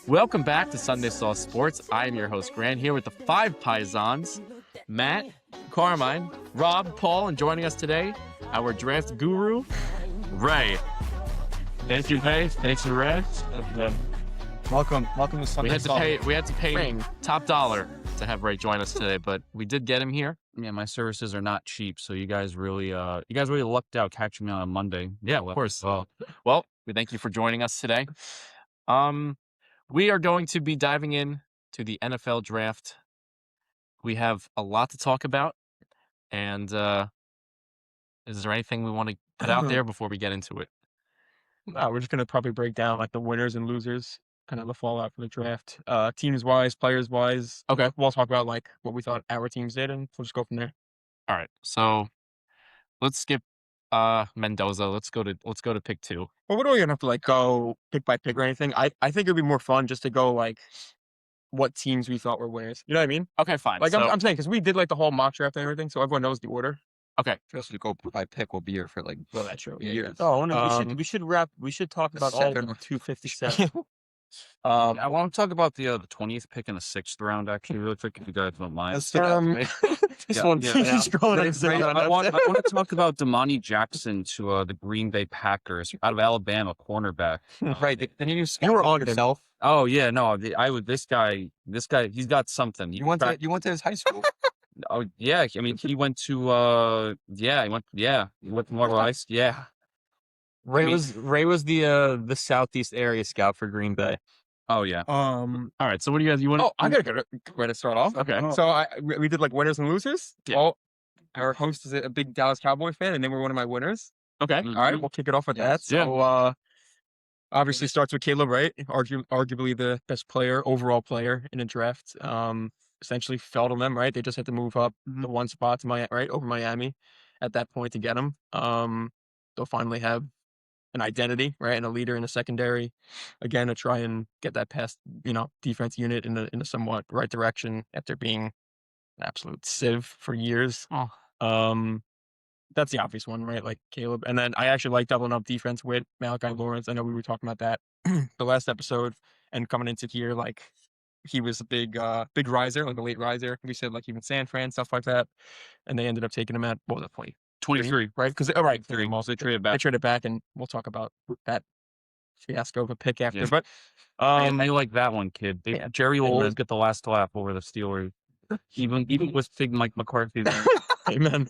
Welcome back to Sunday Sauce Sports. I am your host, Grant, here with the five Paisans, Matt, Carmine, Rob, Paul, and joining us today, our draft guru, Ray. Thank you, Ray. Thanks for Ray. Welcome to Sunday Sauce. We had to pay top dollar to have Ray join us today, but we did get him here. Yeah, my services are not cheap, so you guys really lucked out catching me on a Monday. Yeah, of course. Well, we thank you for joining us today. We are going to be diving in to the NFL draft. We have a lot to talk about, and is there anything we want to put out there before we get into it? We're just gonna probably break down like the winners and losers, kind of the fallout from the draft, teams wise, players wise. Okay. We'll talk about like what we thought our teams did, and we'll just go from there. All right, so let's skip Mendoza. Let's go to pick 2. Well, we don't even have to like go pick by pick or anything. I think it'd be more fun just to go like what teams we thought were winners. You know what I mean? Okay, fine. Like so, I'm saying because we did like the whole mock draft and everything, so everyone knows the order. okay. Just to go by pick will be here for like That's true. years. Oh, no, we we should talk about all 257. I want to talk about the 20th pick in the 6th round. Actually, really quick, if you guys don't mind. This Yeah, one, yeah. scrolling. I want to talk about Damani Jackson to the Green Bay Packers out of Alabama, cornerback. Right. Then you were on yourself. Oh yeah, no, I would. This guy, he's got something. You went to his high school. Oh yeah, I mean he went to he went to Marble Ice. Yeah. Ray was the southeast area scout for Green Bay. Oh yeah. All right. So what do you guys? You want? Oh, I gotta get ready to start off. Okay. So we did like winners and losers. Yeah. Well, our host is a big Dallas Cowboy fan, and they were one of my winners. Okay. Mhm. All right, we'll kick it off with that. Yeah. So obviously starts with Caleb, right? Arguably the best overall player in the draft. Essentially fell to them, right? They just had to move up the one spot to over Miami at that point to get him. They'll finally have an identity, right, and a leader in the secondary, again to try and get that past defense unit in a somewhat right direction after being an absolute sieve for years. That's the obvious one, right? Like Caleb, and then I actually like doubling up defense with Malachi Lawrence. I know we were talking about that the last episode, and coming into here, like he was a big riser, like a late riser. We said like even San Fran stuff like that, and they ended up taking him at what was it, 23, right? Because three. So they traded they back. traded back, and we'll talk about that fiasco of a pick after. Yeah. But I like that one, kid. Jerry will Amen. always get the last laugh over the Steelers, even with big Mike McCarthy there. Amen.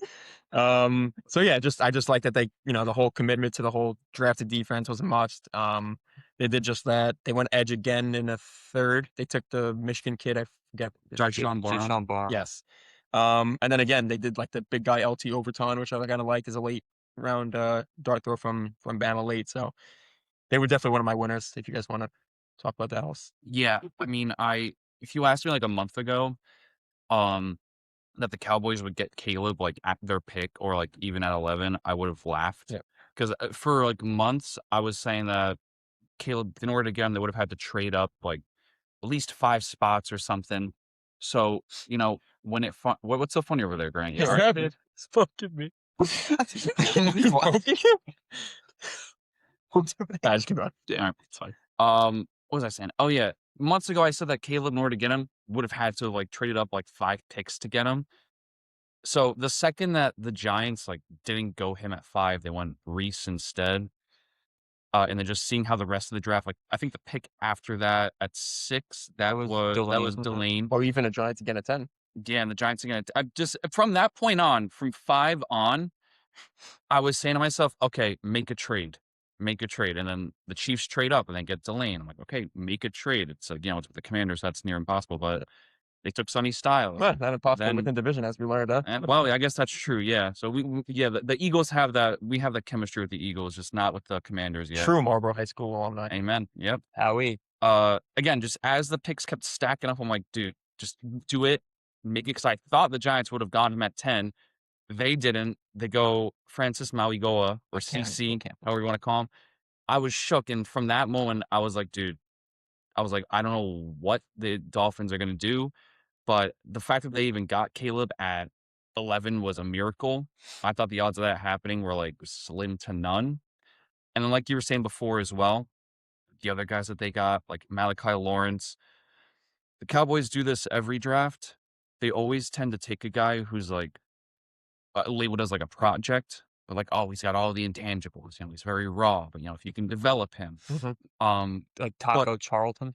So yeah, I just like that they, the whole commitment to the whole drafted defense was a must. They did just that. They went edge again in a third. They took the Michigan kid. I forget. Sean Barr. Yes. And then again, they did like the big guy LT Overton, which I kind of liked as a late round dart throw from Bama late. So they were definitely one of my winners. If you guys want to talk about that else. Yeah, I mean, if you asked me like a month ago, that the Cowboys would get Caleb like at their pick or like even at 11, I would have laughed. Yeah. Because for like months, I was saying that Caleb, in order to get him, they would have had to trade up like at least 5 spots or something. So, when what's so funny over there, Grant? Yeah, right. It's fucking me. Just keep going. All right, it's fine. What was I saying? Oh yeah, months ago I said that Caleb, in order to get him, would have had to like traded up like 5 picks to get him. So the second that the Giants like didn't go him at 5, they went Reese instead. And then just seeing how the rest of the draft, like I think the pick after that at 6, that was Delane. Or even a Giants again at 10. Yeah, and the Giants again. I just from that point on, from 5 on, I was saying to myself, okay, make a trade. And then the Chiefs trade up and then get Delane. I'm like, okay, make a trade. It's it's with the Commanders, that's near impossible, but they took Sonny Styles. Well, not impossible within division, as we learned. Well, I guess that's true. Yeah. So the Eagles have that. We have that chemistry with the Eagles, just not with the Commanders yet. True Marlboro High School alumni. Amen. Yep. Howie. Again, just as the picks kept stacking up, I'm like, dude, just do it, make it. Because I thought the Giants would have gone him at 10. They didn't. They go Francis Mauigoa or CC, however you want to call him. I was shook, and from that moment, I was like, dude, I don't know what the Dolphins are going to do, but the fact that they even got Caleb at 11 was a miracle. I thought the odds of that happening were like slim to none. And then like you were saying before as well, the other guys that they got, like Malachi Lawrence. The Cowboys do this every draft. They always tend to take a guy who's like labeled as like a project. They're like, oh, he's got all the intangibles. He's very raw, but if you can develop him, Like Taco Charlton.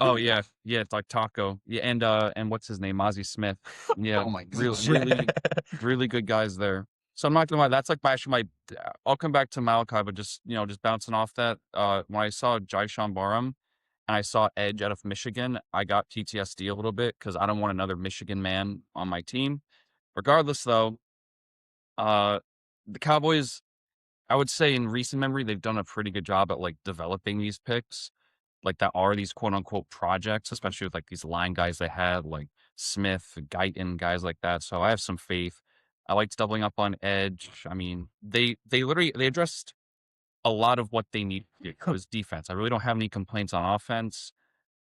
oh yeah, it's like Taco, yeah, and what's his name, Ozzie Smith, yeah, Oh my really good guys there. So I'm not gonna lie, that's like actually I'll come back to Malachi, but just just bouncing off that, when I saw Jyshawn Barham and I saw Edge out of Michigan, I got PTSD a little bit because I don't want another Michigan man on my team. Regardless, though, the Cowboys, I would say in recent memory, they've done a pretty good job at like developing these picks, like that are these quote unquote projects, especially with like these line guys they had, like Smith, Guyton, guys like that. So I have some faith. I liked doubling up on edge. I mean, they literally they addressed a lot of what they need was defense. I really don't have any complaints on offense.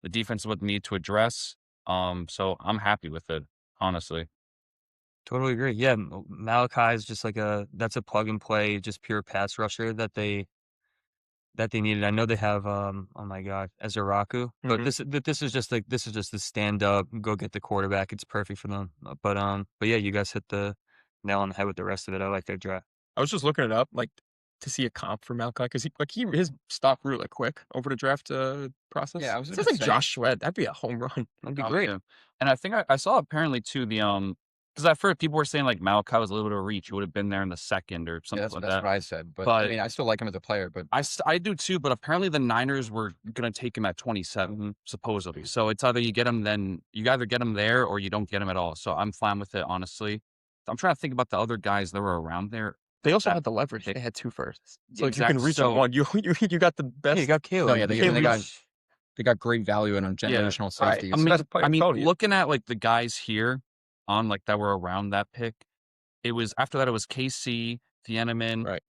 The defense is what they need to address. So I'm happy with it, honestly. Totally agree. Yeah, Malachi is just like that's a plug and play, just pure pass rusher that they needed. I know they have oh my god, Ezeraku, but this is just the stand up, go get the quarterback. It's perfect for them. But yeah, you guys hit the nail on the head with the rest of it. I like their draft. I was just looking it up, like to see a comp for Malachi because his stock grew like quick over the draft process. Yeah, I was Sounds gonna like say. Josh Sweat. That'd be a home run. That'd be great. Yeah. And I think I saw apparently too because I've heard people were saying like Malachi was a little bit of reach. He would have been there in the second or Yeah, something that's, like that's that. what I said. But I But mean, I still like him as a player. But I do too. But apparently the Niners were gonna take him at 27 supposedly. So it's either you either get him there or you don't get him at all. So I'm fine with it, honestly. I'm trying to think about the other guys that were around there. They also that had the leverage. pick. They had 2 firsts. So if you Exact- can reach so- one, you got the best. Yeah, you got Caleb. no, yeah, Caleb- they got great value in generational Right. safeties. I mean, Best player, totally. looking at like the guys here on like that were around that pick, it was after that it was KC, Thieneman, Right.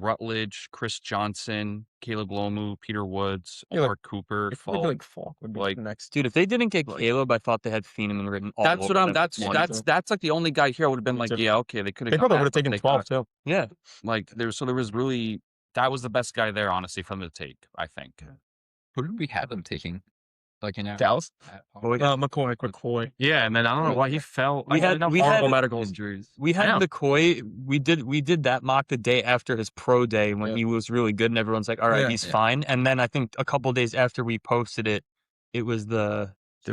Rutledge, Chris Johnson, Caleb Lomu, Peter Woods, Yeah, like- Mark Cooper, If Falk. like Falk would be like- the next. Dude, if they didn't get Like- Caleb, I thought they had Thieneman written all That's over what I'm. them. That's like the only guy here I would have been Me like, too. yeah, okay, they could have. They probably would have taken 12 too. Yeah. Like there was really that was the best guy there, honestly, for them to take. I think. Who did we have them taking? Like in Dallas. McCoy. Yeah, and then I don't know why he fell. We had Horrible medicals. injuries. We I know. had McCoy. We did that mock the day after his pro day when Yeah. he was really good, and everyone's like, "All right, Yeah. he's Yeah. fine." And then I think a couple days after we posted it, it was you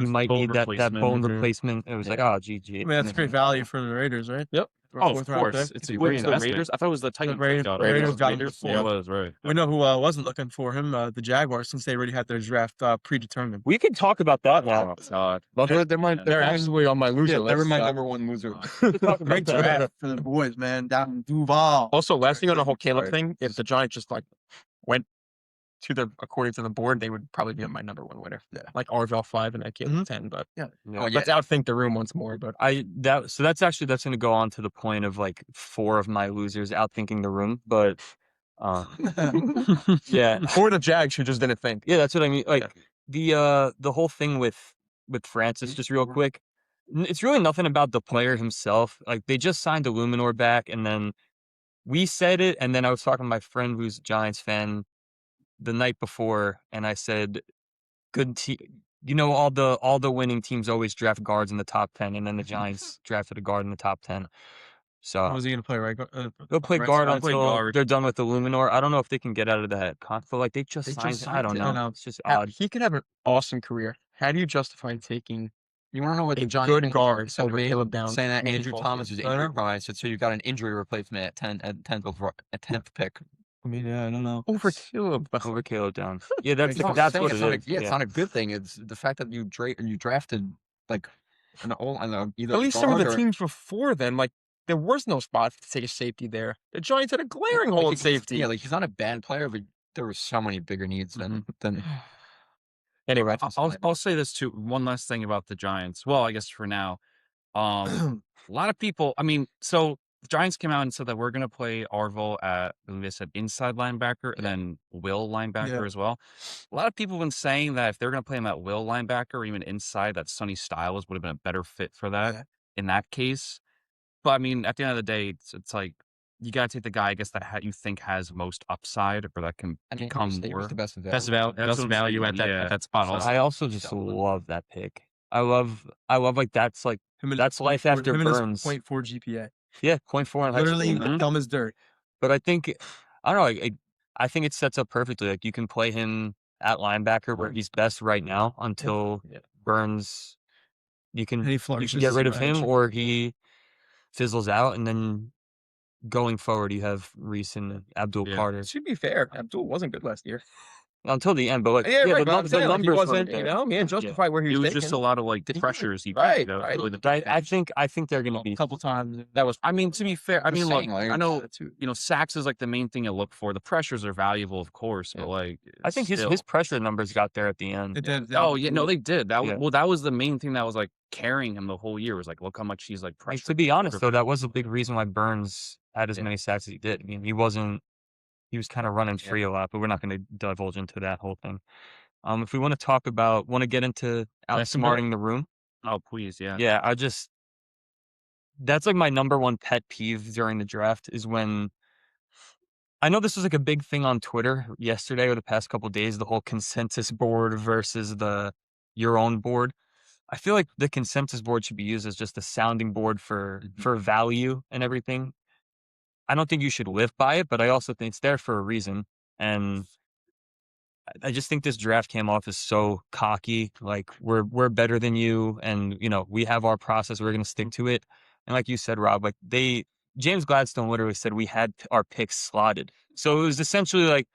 might bone need that replacement. bone Mhm. replacement. It was like, oh, GG. I mean, that's great value for the Raiders, right? Yep. Oh, of course. It's a Wait, great the investment. Raiders? I thought it was the Titans. Raiders- that got Raiders it. got him Raiders? before. Yeah, it was right. We know who wasn't looking for him, the Jaguars, since they already had their draft predetermined. We can talk about that now. God. They're actually on my loser list. They're my so- number one loser. Great draft for the boys, man. Down in Duval. Also, last thing on the whole Caleb thing, if the Giants just like went according to the board, they would probably be my number 1 winner. Yeah. Like Arvell 5 and that Caleb 10. But Yeah. Oh, yeah. let's outthink the room once more. But That's going to go on to the point of like 4 of my losers outthinking the room, but yeah. or the Jags who just didn't think. Yeah, that's what I mean. Like the whole thing with Francis, just real quick. It's really nothing about the player himself. Like they just signed Illuminor back, and then we said it, and then I was talking to my friend who's a Giants fan the night before, and I said, "Good team." All the winning teams always draft guards in the top 10, and then the Giants drafted a guard in the top 10. So How was he going to play, right? they'll play right guard side? until guard. they're done with the Luminor. I don't know if they can get out of that conflict. Like they just signed. I don't him. I know. know. It's just odd. He could have an awesome career. How do you justify taking You want to know what a the Giants good guard said to over me? Caleb Downs? Saying that in Andrew baseball Thomas season? was I don't injury know. prone. So you got an injury replacement at 10th pick. I mean, yeah, I don't know. Over Caleb. Over Caleb Downs. Yeah, that's No, I'm that's saying what it's it not is. a, yeah, it's not a good thing. It's the fact that you drafted like either At least some of guard the or- teams before then, like there was no spot to take a safety there. The Giants had a glaring like, hole in he's- safety. Yeah, like he's not a bad player, but there were so many bigger needs than Anyway, I'll say this too. One last thing about the Giants. Well, I guess for now, a lot of people. I mean, so the Giants came out and said that we're going to play Arvell at, I believe they said inside linebacker and then will linebacker as well. A lot of people have been saying that if they're going to play him at will linebacker or even inside, that Sonny Styles would have been a better fit for that in that case. But I mean, at the end of the day, it's like you gotta take the guy, I guess, that you think has most upside or that can I mean, become he was more. the best of Best value. That's best what I'm value saying, at that spot. So- Also, I also just love that pick. I love like that's life after him and his Burns. 0.4 GPA. Yeah, 0.4 in high Literally school. dumb as dirt. But I think I don't know. I think it sets up perfectly. Like you can play him at linebacker where he's best right now until Burns. You can And he you flourishes can get as rid a of him edge. or he fizzles out, and then going forward you have Reese and Abdul Yeah. Carter To be fair, Abdul wasn't good last year. until the end. But like, Yeah, right. But I'm the saying, like, he numbers wasn't. weren't You there. know, he didn't justify where he It was was taken. just a lot of like Did he pressures he right, picked, though, right. really the But I big think they're gonna A be. couple times. that was. I mean, to be fair, I Just mean, look, saying, like, I know sacks is like the main thing you look for. The pressures are valuable, of course, but like I think still. his pressure numbers got there at the end. It did. Oh yeah, no, they did. That was Yeah. well, that was the main thing that was like carrying him the whole year. Was like, look how much he's like Like, pressured. to be honest, though, that was a big reason why Burns had as Yeah. many sacks as he did. I mean, he was kind of running free a lot, but we're not going to divulge into that whole thing. If we want to get into outsmarting the room, Oh please, yeah. yeah, that's like my number one pet peeve during the draft is when I know this was like a big thing on Twitter yesterday or the past couple of days, the whole consensus board versus your own board. I feel like the consensus board should be used as just a sounding board for value and everything. I don't think you should live by it, but I also think it's there for a reason. And I just think this draft came off as so cocky, like we're better than you, and we have our process, we're gonna stick to it. And like you said, Rob, like James Gladstone literally said we had our picks slotted, so it was essentially like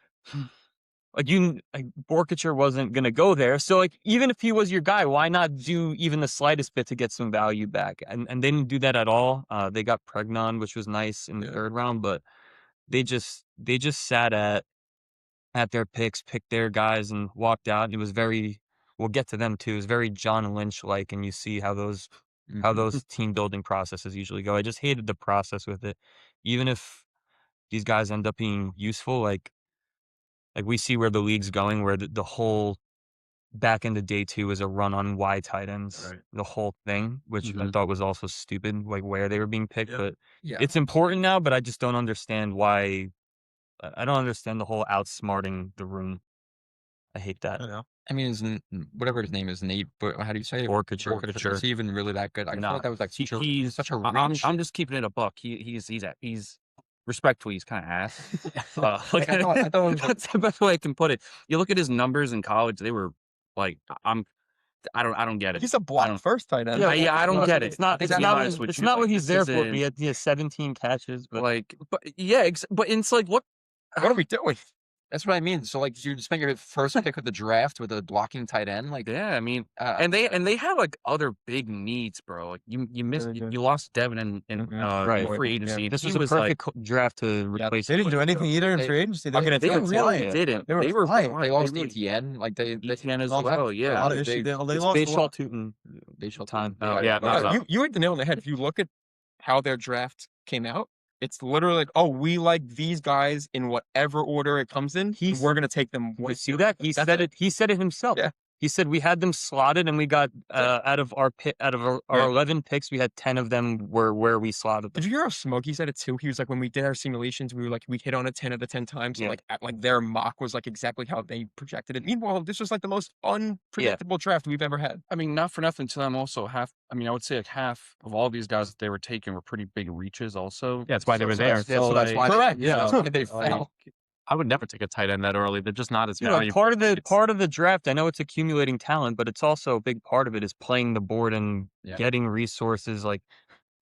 Borkacher wasn't gonna go there. So like even if he was your guy, why not do even the slightest bit to get some value back? And they didn't do that at all. They got Pregnon, which was nice in the third round, but they just sat at their picks, picked their guys, and walked out. It was we'll get to them too. It was very John Lynch like, and you see how those team building processes usually go. I just hated the process with it. Even if these guys end up being useful, like we see where the league's going, where the whole back end of day two is a run on Y tight ends, the whole thing, which I thought was also stupid, like where they were being picked. But it's important now, but I just don't understand why. I don't understand the whole outsmarting the room. I hate that. I mean, whatever his name is, Nate. But how do you say it? Borkacher. Is he even really that good? I Nah, thought that was like he's such a I'm reach. I'm just keeping it a buck. He's respectfully, he's kind of ass. Like, I thought it was like, That's the best way I can put it. You look at his numbers in college; they were like, I don't get it. He's a block first tight end. I don't get it. It's not. It's To be not. honest with It's you, not what like, he's this there for. isn't- He had 17 catches, but but yeah, but it's like what? What are we doing? that's what I mean. So like, you spent your first pick of the draft with a blocking tight end, like, Yeah, I mean, uh, and they have like other big needs, bro. Like you missed, Really good. you lost Devin in Right. free agency. this He was a like, perfect draft to replace. They didn't do anything either in They- free agency. I'll get into they it. really Yeah. didn't. They were flying. they lost really- ETN. Like they ETN as Well, well. a Yeah. lot of they- issues. They It's lost a baseball lot. Tootin they showed time. Oh, yeah, Yeah, no, you hit the nail on the head. If you look at how their draft came out, it's literally like, oh, we like these guys in whatever order it comes in. We're gonna take them. You with see you. that? He That's said it. He said it himself. Yeah. He said we had them slotted, and we got out of our Yeah. 11 picks, we had 10 of them were where we slotted them. Did you hear how Smokey said it too? He was like, when we did our simulations, we hit on it 10 out of 10 times. Yeah. Like their mock was like exactly how they projected it. Meanwhile, this was like the most unpredictable draft we've ever had. I mean, not for nothing to them. Also, I would say like half of all these guys that they were taking were pretty big reaches. Also, Yeah, that's why they were there. So that's why. Correct. Yeah, that's why they like, fell. I would never take a tight end that early. They're just not as Like valuable. part of the draft, I know it's accumulating talent, but it's also a big part of it is playing the board and getting resources. Like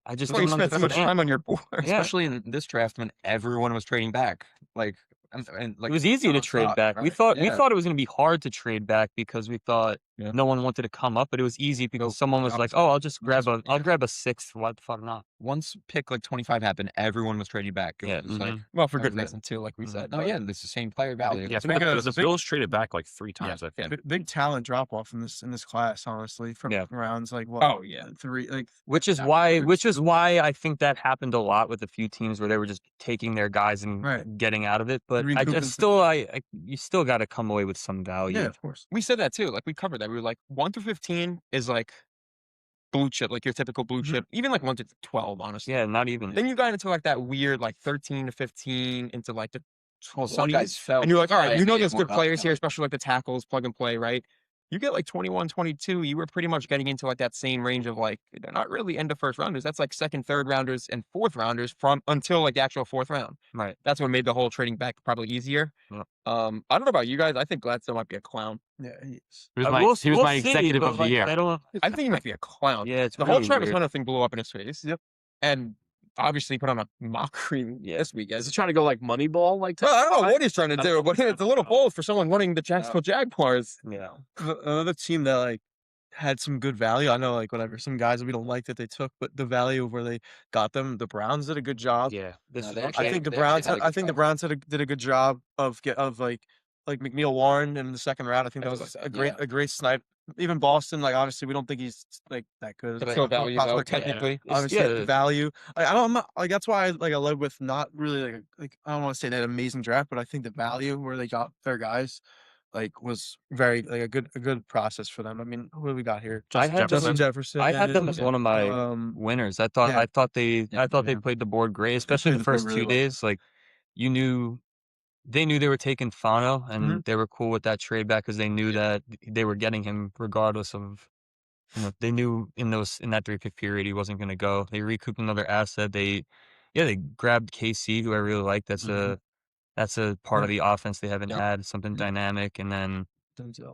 I just That's why you don't spent so much understand. time on your board. Yeah. Especially in this draft when everyone was trading back. Like, and like It was easy to trade nonstop, back. We right? thought Yeah. it was going to be hard to trade back because we thought Yeah. no one wanted to come up, but it was easy because someone was like, opposite. "Oh, I'll grab a sixth. What the fuck not?" Once pick like 25 happened, everyone was trading back. It Yeah, was like, Well, for That good was it. reason too, like we said. oh yeah, it's the same player value. yeah, Big, the Bills traded back like 3 times. I think. Big talent drop off in this class, honestly, from Yeah. rounds like Oh yeah. 3. Like Which is why I think that happened a lot with a few teams where they were just taking their guys and Right. getting out of it. But I Recouping just some- you still got to come away with some value. yeah, of course. We said that too. Like we covered that. We were like 1 through 15 is like blue chip, like your typical blue chip, even like 1 to 12, honestly. Yeah, not even. Then you got into like that weird like 13 to 15 into like the Well, some 20s. guys fell. And you're like, all right, Right, you know they there's went good up, players here, yeah. especially like the tackles, plug and play, right? You get like 21, 22, you were pretty much getting into like that same range of like, they're not really end of first rounders. That's like second, third rounders and fourth rounders from until like the actual fourth round. Right. That's what made the whole trading back probably easier. Yeah. I don't know about you guys. I think Gladstone might be a clown. Yeah, he is. He was We'll my see, executive but, of the like, year. I don't. I think he might be a clown. Yeah, it's The whole really Travis weird. Hunter thing blew up in his face. Yep. And obviously put on a mockery this weekend. Is he trying to go like Moneyball? Like, Well, I don't know what he's trying to do, but it's a little bold for someone running the Jacksonville Jaguars. Yeah. Another team that like had some good value. I know, like whatever, some guys we don't like that they took, but the value of where they got them, the Browns did a good job. Yeah. This No, is they okay. actually- I think the they Browns. actually had a I good think the job. Browns did a good job of like McNeil Warren in the second round. I think that That's was what I a great snipe. Even Boston, like obviously we don't think he's like that good. But still value, though, technically. Obviously, Yeah. value. I'm not like that's why I led with not really like I don't want to say that amazing draft, but I think the value where they got their guys like was very like a good process for them. I mean, what do we got here? I had Justin them- Jefferson. I had them as one of my winners. I thought they played the board great, especially the They played first really 2 well. days. Like they knew they were taking Fano, and they were cool with that trade back because they knew that they were getting him regardless of. They knew in that 3-pick period he wasn't going to go. They recouped another asset. They grabbed KC, who I really like. That's a part of the offense they haven't had, something dynamic, and then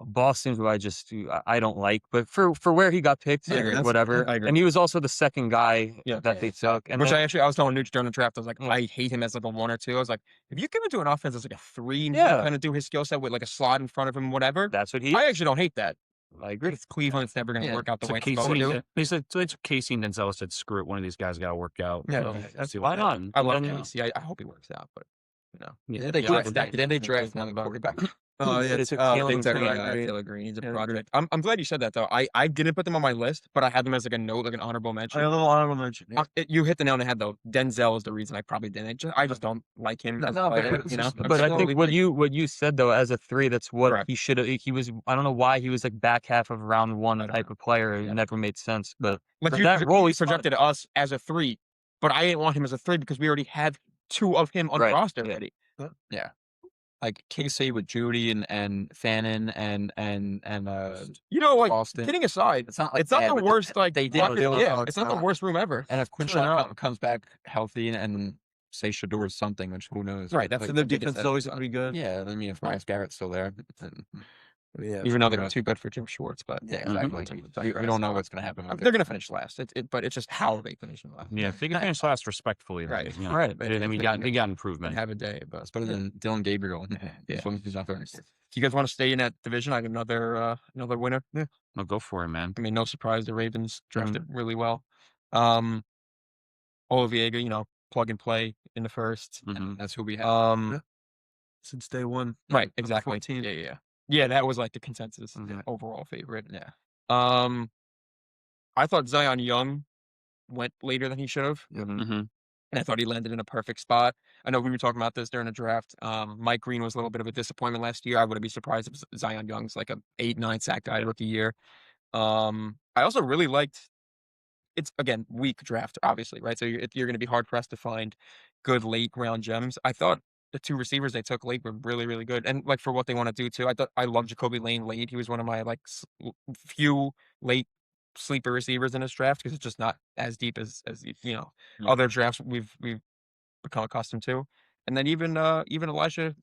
Boston, who I don't like, but for where he got picked, whatever. I agree. And he was also the second guy Yeah. that they took. And Which then, I was telling Nooch during the draft, I was like, I hate him as like a 1 or 2. I was like, if you give him to an offense that's like a 3 and Yeah. kind of do his skill set with like a slot in front of him, whatever, that's what he. I actually don't hate that. I agree. It's Cleveland, it's never going to Yeah, work out the So way it's supposed Casey, to. they said Casey and Denzel said, "Screw it, one of these guys got to work out." Yeah, So, that's see what Why happens. not? I love Then- Casey. I hope he works out, but Then they draft another quarterback. Oh yeah, They took Big Kalen time, Green, right? right? Taylor Green, he's a Yeah. project. I'm glad you said that though. I didn't put them on my list, but I had them as like a note, like an honorable mention. a little honorable mention. Yeah. You hit the nail on the head though. Denzel is the reason I probably didn't. I just don't like him. as a No, but player, it's you know. just- But I think what you said though, as a 3, that's what Correct. he should have. He was. I don't know why he was like back half of round 1 I don't type of player. It Yeah. never made sense. But Like for you, that role, he's projected us as a 3, but I didn't want him as a 3 because we already had 2 of him on the Right, roster yeah. already. Like KC with Judy and Fannin and You know, like Boston. kidding aside, It's not like it's not bad, the but worst. Like they did. fucking- do it. yeah, Oh, it's it's not the not. worst room ever. And if Sure. Quinshaw comes back healthy and say Shador is something, which who knows? Right, that's Like, And the biggest defense is sense. always pretty good. yeah. I mean, if Myles Garrett's still there, then Yeah. Even though they're too good for Jim Schwartz, but yeah, Mhm. exactly. We don't know what's gonna happen. with they're it. gonna finish last. But it's just how they finish in last. Yeah, if they can finish last respectfully, then, Right. yeah. Right. Then we got improvement. Have a day, but It's better than Dylan Gabriel. Yeah. As long as he's not there. do you guys want to stay in that division? I have another winner. Yeah. No, go for it, man. I mean, no surprise, the Ravens drafted Mm-hmm. really well. Oliviega, plug and play in the first. Mhm. That's who we have. Um, Yeah. Since day one. right, Number exactly. 14. Yeah, that was like the consensus Mhm. overall favorite. Yeah. I thought Zion Young went later than he should have, Mm-hmm. and I thought he landed in a perfect spot. I know we were talking about this during the draft. Mike Green was a little bit of a disappointment last year. I wouldn't be surprised if Zion Young's like a 8-9 sack guy rookie year. I also really liked. It's again weak draft, obviously, right? So you're going to be hard pressed to find good late round gems. I thought the 2 receivers they took late were really, really good, and like for what they want to do too. I love Jacoby Lane late. He was one of my like few late sleeper receivers in this draft because it's just not as deep as other drafts we've become accustomed to. And then even Elijah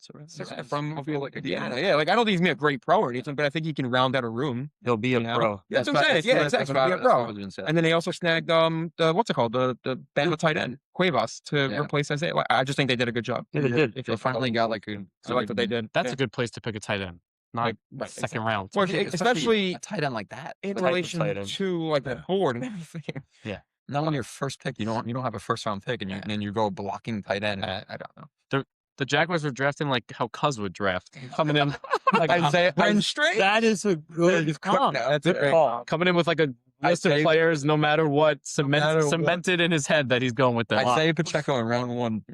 from Indiana. Yeah, like I don't think he's gonna be a great pro or anything, but I think he can round out a room. He'll be a You know? pro. That's what I'm saying. Yeah, exactly. Be a pro. And And then they also snagged the what's it called, the Bama tight end Cuevas to Yeah. replace Isaiah. Like, I just think they did a good job. Yeah, they did. If they finally got like a. I like what they did. That's Yeah. a good place to pick a tight end, not Right, second round. Well, especially a tight end like that. in Type of relation tight end. to like the board and everything. Not on your first pick. You don't have a first round pick, and you go blocking tight end. I don't know. The Jaguars are drafting like how Cuz would draft, coming in like Isaiah straight. That is a good comp. That's a great call. coming in with like a list of Isaiah- players, no matter what, matter what. cemented in his head that he's going with that. Isaiah Pacheco in round 1.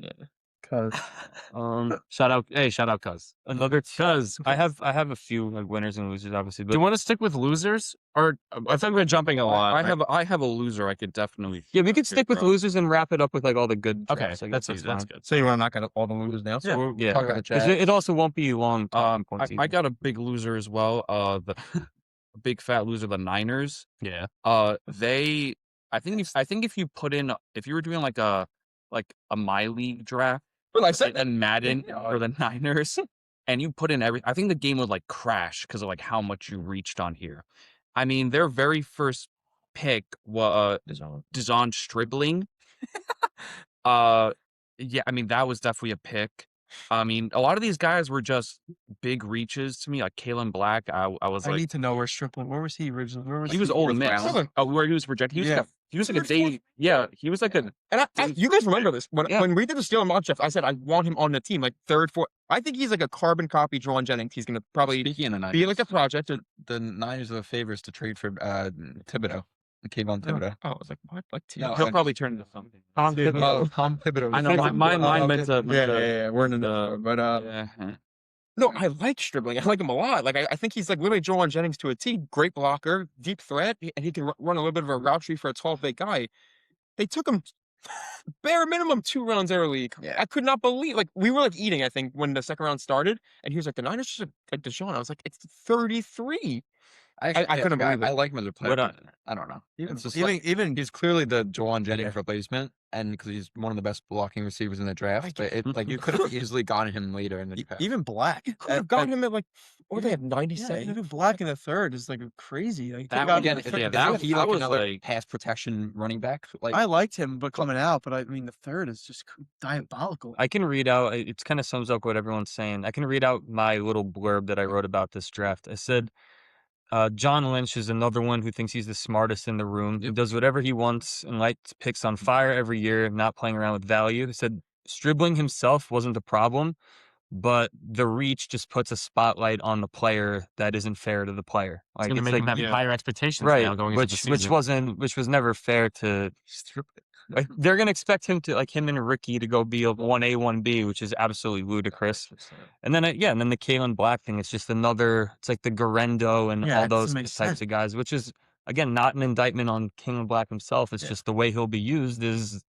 Cuz. Shout out, Cuz. Another Cuz, I have a few like winners and losers, obviously, do but you want to stick with losers, or I think we're jumping a lot? I have a loser. I could definitely. yeah, we could stick with losers and wrap it up with like all the good Okay, drafts. I that's guess easy. That's fine. good. So you want to knock out all the losers now? So Yeah. we'll Yeah. talk about 'Cause Jack. it also won't be long talking points I either. got a big loser as well. The big fat loser, the Niners. Yeah. They. I think if you put in, if you were doing like a my league draft Well, I said and Madden for the Niners, and you put in I think the game would like crash because of like how much you reached on here. I mean, their very first pick was Dizon Stribling. Yeah, I mean that was definitely a pick. I mean, a lot of these guys were just big reaches to me, like Kalen Black. I was I like, need to know where Stripling. Where was he originally? Where was he was Ole fourth Miss. round. Oh, where he was projected. He was like a day. Yeah, he was like a. And you guys remember this Yeah. when we did the Stealing mock draft. I said I want him on the team, like third, fourth. I think he's like a carbon copy, Juwan Jennings. He's gonna probably Speaking of the Niners, be like a project. the Niners are the favorites to trade for Thibodeau, Kayvon Thibodeau. Oh, I was like, what? Like, No, He'll probably turn into something. Tom Thibodeau. Tom Thibodeau. I know mine meant to. Yeah. We're in the but Yeah. no, I like Stribling. I like him a lot. Like I think he's like literally Juwan Jennings to a T. Great blocker, deep threat, and he can run a little bit of a route tree for a 12-8 guy. They took him bare minimum 2 rounds early. Yeah. I could not believe, like, we were like eating, I think, when the second round started, and he was like, the Niners just like Deshaun. I was like, it's 33. I couldn't believe it. I like him as a player. What but I don't know. Even It's just even, like, even he's clearly the Juwan Jennings replacement, and because he's one of the best blocking receivers in the draft. But it, like you could have easily gotten him later in the draft. even Black. You could have gotten him at like, what do they have, 97? Even Black in the third is like crazy. Like That got- again, Again, yeah, if that he like was another like- pass protection running back. Like I liked him, but coming out. But I mean, the third is just diabolical. I can read out. It kind of sums up what everyone's saying. I can read out my little blurb that I wrote about this draft. I said, John Lynch is another one who thinks he's the smartest in the room. He does whatever he wants and lights picks on fire every year, not playing around with value. He said Stribling himself wasn't the problem, but the reach just puts a spotlight on the player that isn't fair to the player. It's going to make him have higher expectations right, now going into the season. which was never fair to. Like, they're gonna expect him to, like, him and Ricky to go be a 1A 1B, which is absolutely ludicrous. And then and then the Kalen Black thing. It's just another. It's like the Garendo and Yeah, all it those doesn't make types sense. of guys, which is again not an indictment on Kalen Black himself. It's just the way he'll be used is.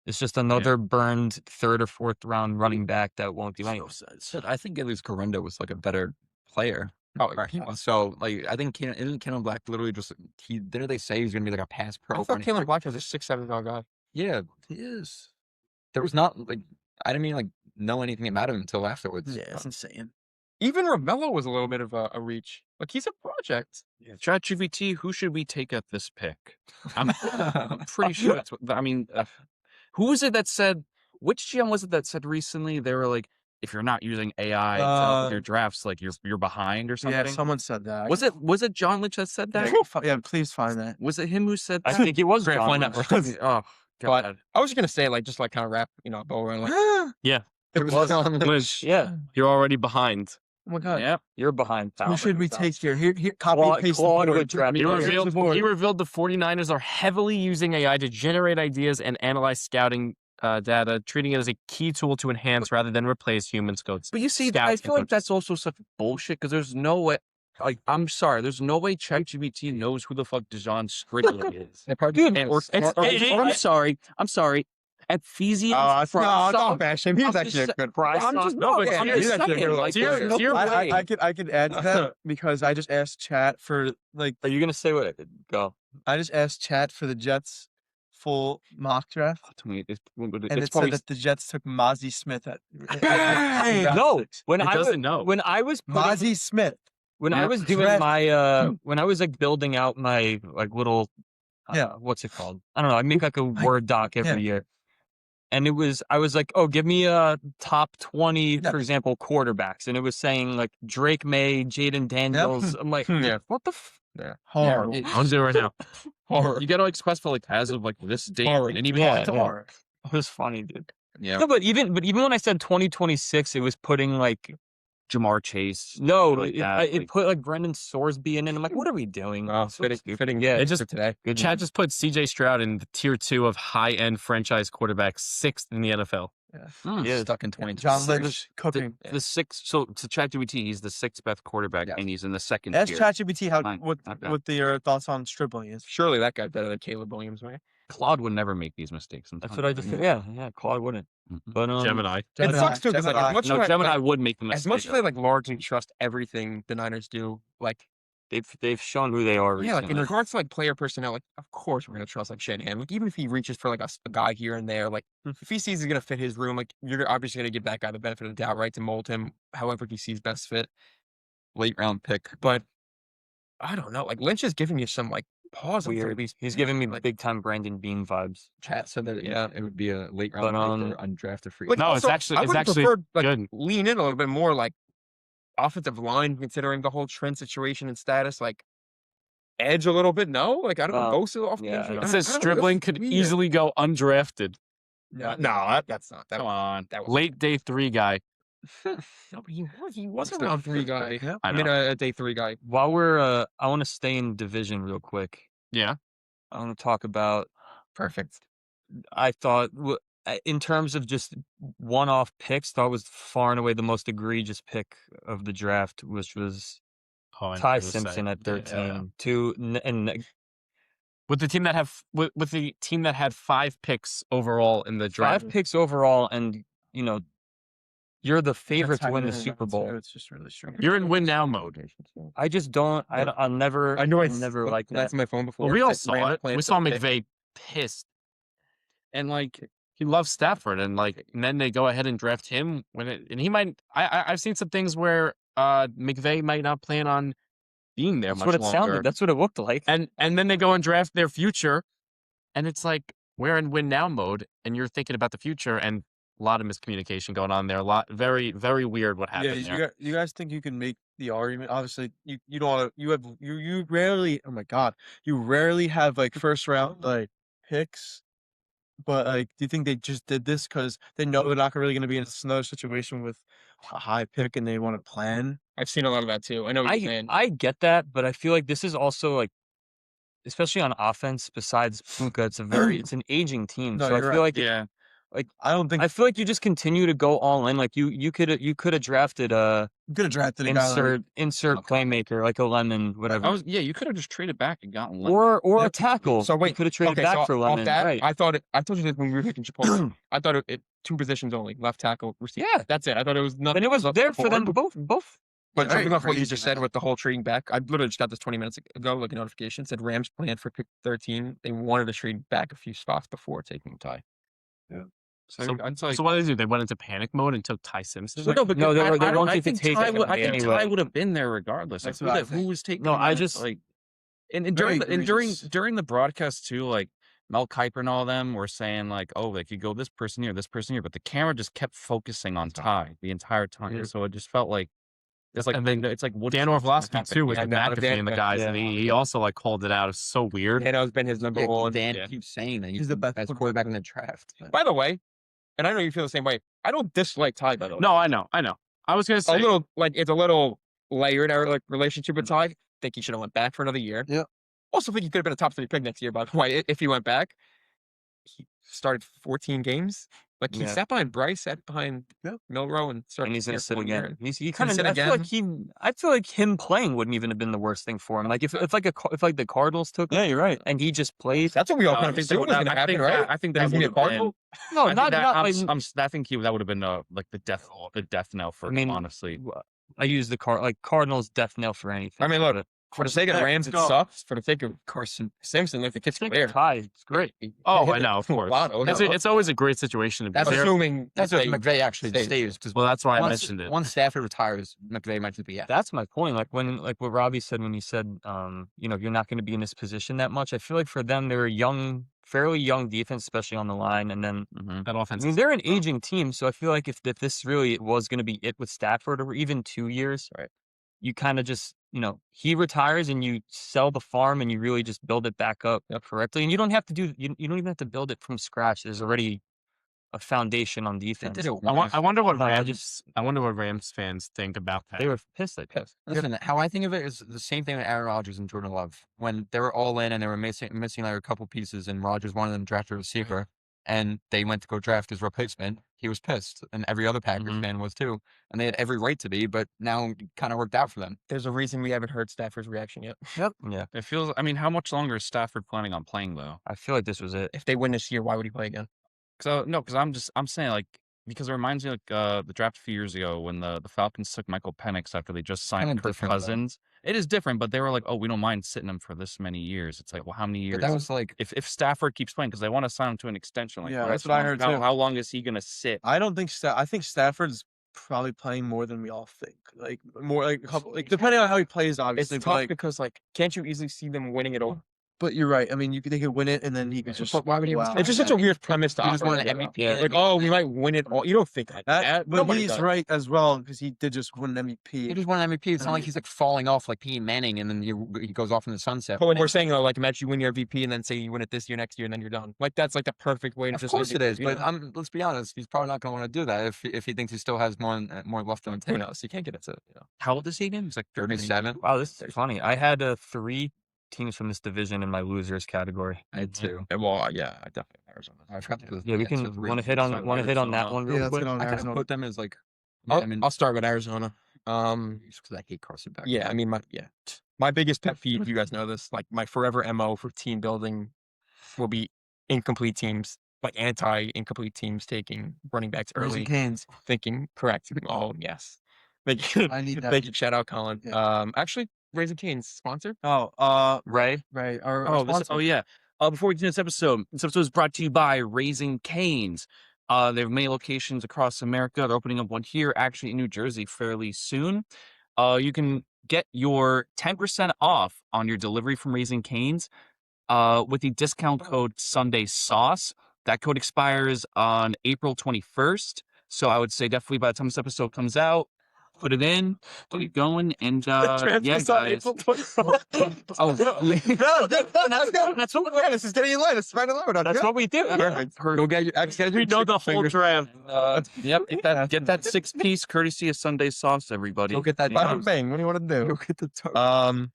It's just another burned 3rd or 4th round running back that won't do anything. But I think at least Correndo was like a better player. Oh, he was. So like I think Kalen Black literally just didn't they say he's gonna be like a pass pro? I thought Kalen Black was a 6'7" guy. Yeah, he is. There was not like I didn't mean like know anything about him until afterwards. Yeah, it's insane. Even Ramello was a little bit of a reach. Like he's a project. ChatGPT, who should we take at this pick? I'm pretty sure that's what, I mean, who was it that said, which GM was it that said recently, they were like, if you're not using AI to help with your drafts, like you're behind or something? Yeah, someone said that. Was it John Lynch that said that? Yeah, please find that. Was it him who said I that? think it was Grant John Fournette Lynch. was. Oh, But God. I was just gonna say, like, just like kind of wrap, bow around. Like, Yeah. it was. Liz, Yeah, you're already behind. Oh my god. Yeah. you're behind. Who pal. should we take here? Here, copy Claude- and paste Claude the would board. draft He you. Here's the revealed, board. he revealed the 49ers are heavily using AI to generate ideas and analyze scouting data, treating it as a key tool to enhance rather than replace human scouts. But you see, Scouts I and feel like coaches. that's also such bullshit because there's no way. Like, I'm sorry, there's no way ChatGPT knows who the fuck Dijon Stribling is. They probably And I'm sorry. Ephesians. don't bash him. He was actually a good. I'm just No, but I'm here's- just saying, like, to your- there's no to your way. I could add to that because I just asked Chat for like Are you gonna say what? Go. I just asked Chat for the Jets full mock draft, To me, and it's it probably said that the Jets took Mozzie Smith at No, when It I was doesn't know. when I was putting- Mozzie Smith. when I was doing Draft- my when I was like building out my like little Yeah. what's it called? I don't know. I make like a Word doc every Yeah. year. And I was like, oh, give me a top 20, Yeah. for example, quarterbacks. And it was saying like Drake May, Jaden Daniels. I'm like, Yeah. what the Horrible. I'll do it right now. Horror. you gotta like specify like as of like this date, Horror. and even Yeah, Horror. It was funny, dude. yeah, No, but even when I said 2026, it was putting like Jamar Chase. no, like it, that, it like- put like Brendan Sorsby in it. I'm like, what are we doing? Oh, So fitting. Yeah, It just today. good. Chad just put CJ Stroud in the tier 2 of high-end franchise quarterbacks, 6th in the NFL. Yeah. Stuck in 2020. John So Lynch cooking. The sixth. So to ChatGPT, he's the sixth best quarterback, Yes. and he's in the second Ask tier. ChatGPT how Fine, what not bad. what your thoughts on Stribling is. Surely that guy's better than Caleb Williams, right? Claude would never make these mistakes. That's what I just said. Yeah, Claude wouldn't. Mhm. But Gemini. It sucks too because like Gemini. as much No, as Gemini would make the as mistake. much as I like largely trust everything the Niners do, like they've shown who they are yeah, like in recently. regards to like player personnel, like of course we're gonna trust like Shanahan. Like even if he reaches for like a guy here and there, like if he sees he's gonna fit his room, like you're obviously gonna give that guy the benefit of the doubt, right, to mold him however he sees best fit. Late round pick. But I don't know, like Lynch is giving you some like pause for Weird. these. He's giving me like, big time Brandon Bean vibes. Chat said that Yeah. it would be a late But, round pick or undrafted free. Like, No, it's also, actually- I it's would actually prefer, like, good. lean in a little bit more, like offensive line, considering the whole Trent situation and status, like edge a little bit. No, like I don't know. Bosa off the yeah, injury. It I says don't know, Stribling that's could weird. easily go undrafted. No, that's not. That Come on. that was Late day 3 guy. no, but he was a round 3 guy. I I mean, know. a day 3 guy. While we're I want to stay in division real quick. Yeah. I want to talk about Perfect. I thought in terms of just one-off picks, thought was far and away the most egregious pick of the draft, which was Oh, I know Ty what you say. Simpson at Yeah. 13. And With the team that have with the team that had 5 picks overall in the draft. 5 picks overall, and you're the favorite That's how to win you the know Super that's- Bowl. It's just really strange. You're in win now mode. I just don't. I'll never. I know I'll never like that. That's my phone before. Well, we all It's saw Rams it. playing We saw Sunday. McVay pissed. And like, He loves Stafford, and then they go ahead and draft him and he might. I've seen some things where McVay might not plan on being there That's much what it longer. sounded. That's what it looked like. And then they go and draft their future, and it's like we're in win now mode, and you're thinking about the future, and a lot of miscommunication going on there. A lot, very, very weird what happened there. You guys think you can make the argument? Obviously, you don't want to. You rarely. Oh my god, you rarely have like first round like picks. But like, do you think they just did this because they know they're not really going to be in another situation with a high pick and they want to plan? I've seen a lot of that too. I know what you're saying. I get that, but I feel like this is also like, especially on offense. Besides Puka, it's an aging team. No, So I you're feel right. like yeah, I don't think I feel like you just continue to go all in. Like you could have drafted you could have drafted a guy like, insert playmaker like a Lemon, whatever, you could have just traded back and gotten Lemon. or a Yep. tackle. So wait, you could have traded okay, back so for off Lemon, that, right? I told you this when we were picking Chipotle. I thought it 2 positions only: left tackle, receiver. Yeah. That's it. I thought it was nothing. And it was else there for them board. both. But Right, jumping off what you crazy, just said man. with the whole trading back, I literally just got this 20 minutes ago, like a notification said Rams planned for pick 13. They wanted to trade back a few spots before taking Ty. So, it's like, so what did they do? They went into panic mode and took Ty Simpson. no, but No, they I wanted don't- I to think take Ty him would, I think anyway. Ty would have been there regardless. That's Like, what I who was taking? No, him I out? just- like, and Very during egregious. the broadcast too, like Mel Kiper and all them were saying like, oh, they could go this person here, but the camera just kept focusing on Ty the entire time, Yeah. so it just felt like it's like And then it's like what Dan Orlovsky too with Yeah, McAfee and the guys, and he also like called it out. It's so weird. Dano's been his number Yeah, one. Dan Yeah. keeps saying that He's the best quarterback in the draft. By the way, and I know you feel the same way. I don't dislike Ty. By the way, No, I know. I was gonna a say little like it's a little layered our like relationship with Ty. Think he should have went back for another year. Yeah. Also think he could have been a top 3 pick next year. By the way, if he went back, he started 14 games. Like he Yeah. sat behind Bryce, sat behind Milrow, and started. And he's gonna here sit for 1 year. again. He Gonna kind of. sit I feel like him playing wouldn't even have been the worst thing for him. Like if the Cardinals took him, you're right. and he just plays. That's what we all kind of think. That was going to happen, right? I think that He's gonna be a would have been. Cardinal. No, I think not that, not. I'm, like, I think that would have been like the death knell for I mean, him, honestly. I use the Cardinals death knell for anything. I mean, look, but for the sake of the Rams, it go. sucks. For the sake of Carson Simpson, like the kid's take clear. Ty. It's great. Oh, I know, of course. Lotto, no. It's always a great situation to be That's there. Assuming That's what they- McVay actually stays. stays. Because Well, that's why I once, mentioned it. once Stafford retires, McVay might just be out. That's my point. Like what Robbie said when he said, you're not going to be in this position that much. I feel like for them, they're a fairly young defense, especially on the line, and then That offense. I mean, they're an aging team, so I feel like if this really was going to be it with Stafford, or even 2 years, Right. you kind of just, he retires and you sell the farm and you really just build it back up correctly. And you don't have to you don't even have to build it from scratch. There's already a foundation on They defense. did it I once. wonder what No, I Rams fans think about that. They were pissed. Listen, how I think of it is the same thing with Aaron Rodgers and Jordan Love. When they were all in and they were missing like a couple pieces, and Rodgers wanted them to draft a receiver, and they went to go draft his replacement, he was pissed, and every other Packers fan was too, and they had every right to be, but now it kind of worked out for them. There's a reason we haven't heard Stafford's reaction yet. Yeah. It feels. I mean, how much longer is Stafford planning on playing though? I feel like this was it. If they win this year, why would he play again? Because I'm saying like because it reminds me like the draft a few years ago when the Falcons took Michael Penix after they just signed Kinda Kirk different, though. Cousins. It is different, but they were like, oh, we don't mind sitting him for this many years. It's like, well, how many years? But that was like if Stafford keeps playing because they want to sign him to an extension. Like, Yeah, how that's what I long- heard, how, too. How long is he gonna sit? I don't think I think Stafford's probably playing more than we all think. Like more like a couple, like depending on how he plays, It's obviously. tough But, because like, can't you easily see them winning it all? but you're right. I mean, they could win it, and then he could just. But why would he? wow. It's just such a weird premise to he just won operate an on. MVP. Like, oh, we might win it all. You don't think that. That, but nobody he's does. right as well because he did just win an He MVP. just won an MVP. It's not like he's like falling off like Peyton Manning, and then he goes off in the sunset. But when we're saying, like, imagine you win your VP and then say you win it this year, next year, and then you're done. Like, that's like the perfect way to Of just. course it is, you but know? let's be honest. He's probably not going to want to do that if he thinks he still has more left on the Who tank. knows? You can't get it to. How old is he again? He's like 37. Wow, this is funny. I had 3 teams from this division in my losers category. I had 2. Well, yeah, I definitely Arizona. I forgot the Yeah, we answer can of want to Reese. hit on that one Yeah, real let's quick. get on I kind of Arizona. put them as like. I'll, I mean, I'll start with Arizona. just because I hate Carson Beck. Yeah, I mean, my biggest pet peeve, if you guys know this, like my forever MO for team building will be incomplete teams, like anti-incomplete teams taking running backs early, Canes. thinking correct. Oh, yes. Thank you. I need that. Thank you. Shout out, Colin. Yeah. Actually, Raising Cane's sponsor. Oh, Right? right. Our Oh yeah. Before we do this episode is brought to you by Raising Canes. They have many locations across America. They're opening up one here, actually in New Jersey, fairly soon. You can get your 10% off on your delivery from Raising Canes with the discount code Sunday Sauce. That code expires on April 21st. So I would say definitely by the time this episode comes out, put it in, keep going, and yeah, guys. Oh, That's what we're This is getting in line. It's right in line. That's what we do. Go get your. We know the whole draft. Yep, get that 6-piece courtesy of Sunday Sauce, everybody. Go get that. Yeah. Bang. What do you want to do? Go get the toast.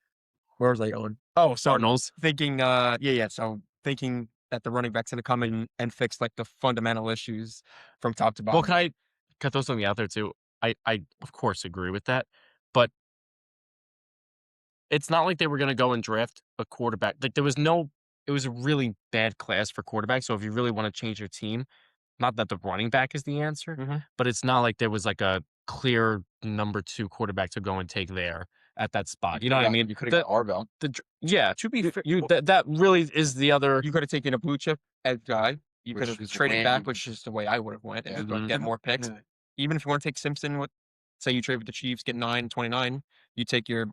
Where was I going? Oh, so Cardinals. thinking, So thinking that the running back's gonna come in and fix like the fundamental issues from top to bottom. Well, can I throw something out there too? I of course agree with that, but it's not like they were going to go and draft a quarterback. Like it was a really bad class for quarterbacks. So if you really want to change your team, not that the running back is the answer, but it's not like there was like a clear number 2 quarterback to go and take there at that spot. You know what I mean? You could have got Arvell. Yeah, to be fair, that really is the other. You could have taken a blue chip edge guy. You Which could have is traded way- back, which is the way I would have went. Yeah. And like, get more picks. Yeah. Even if you want to take Simpson, say you trade with the Chiefs, get 9, 29, you take your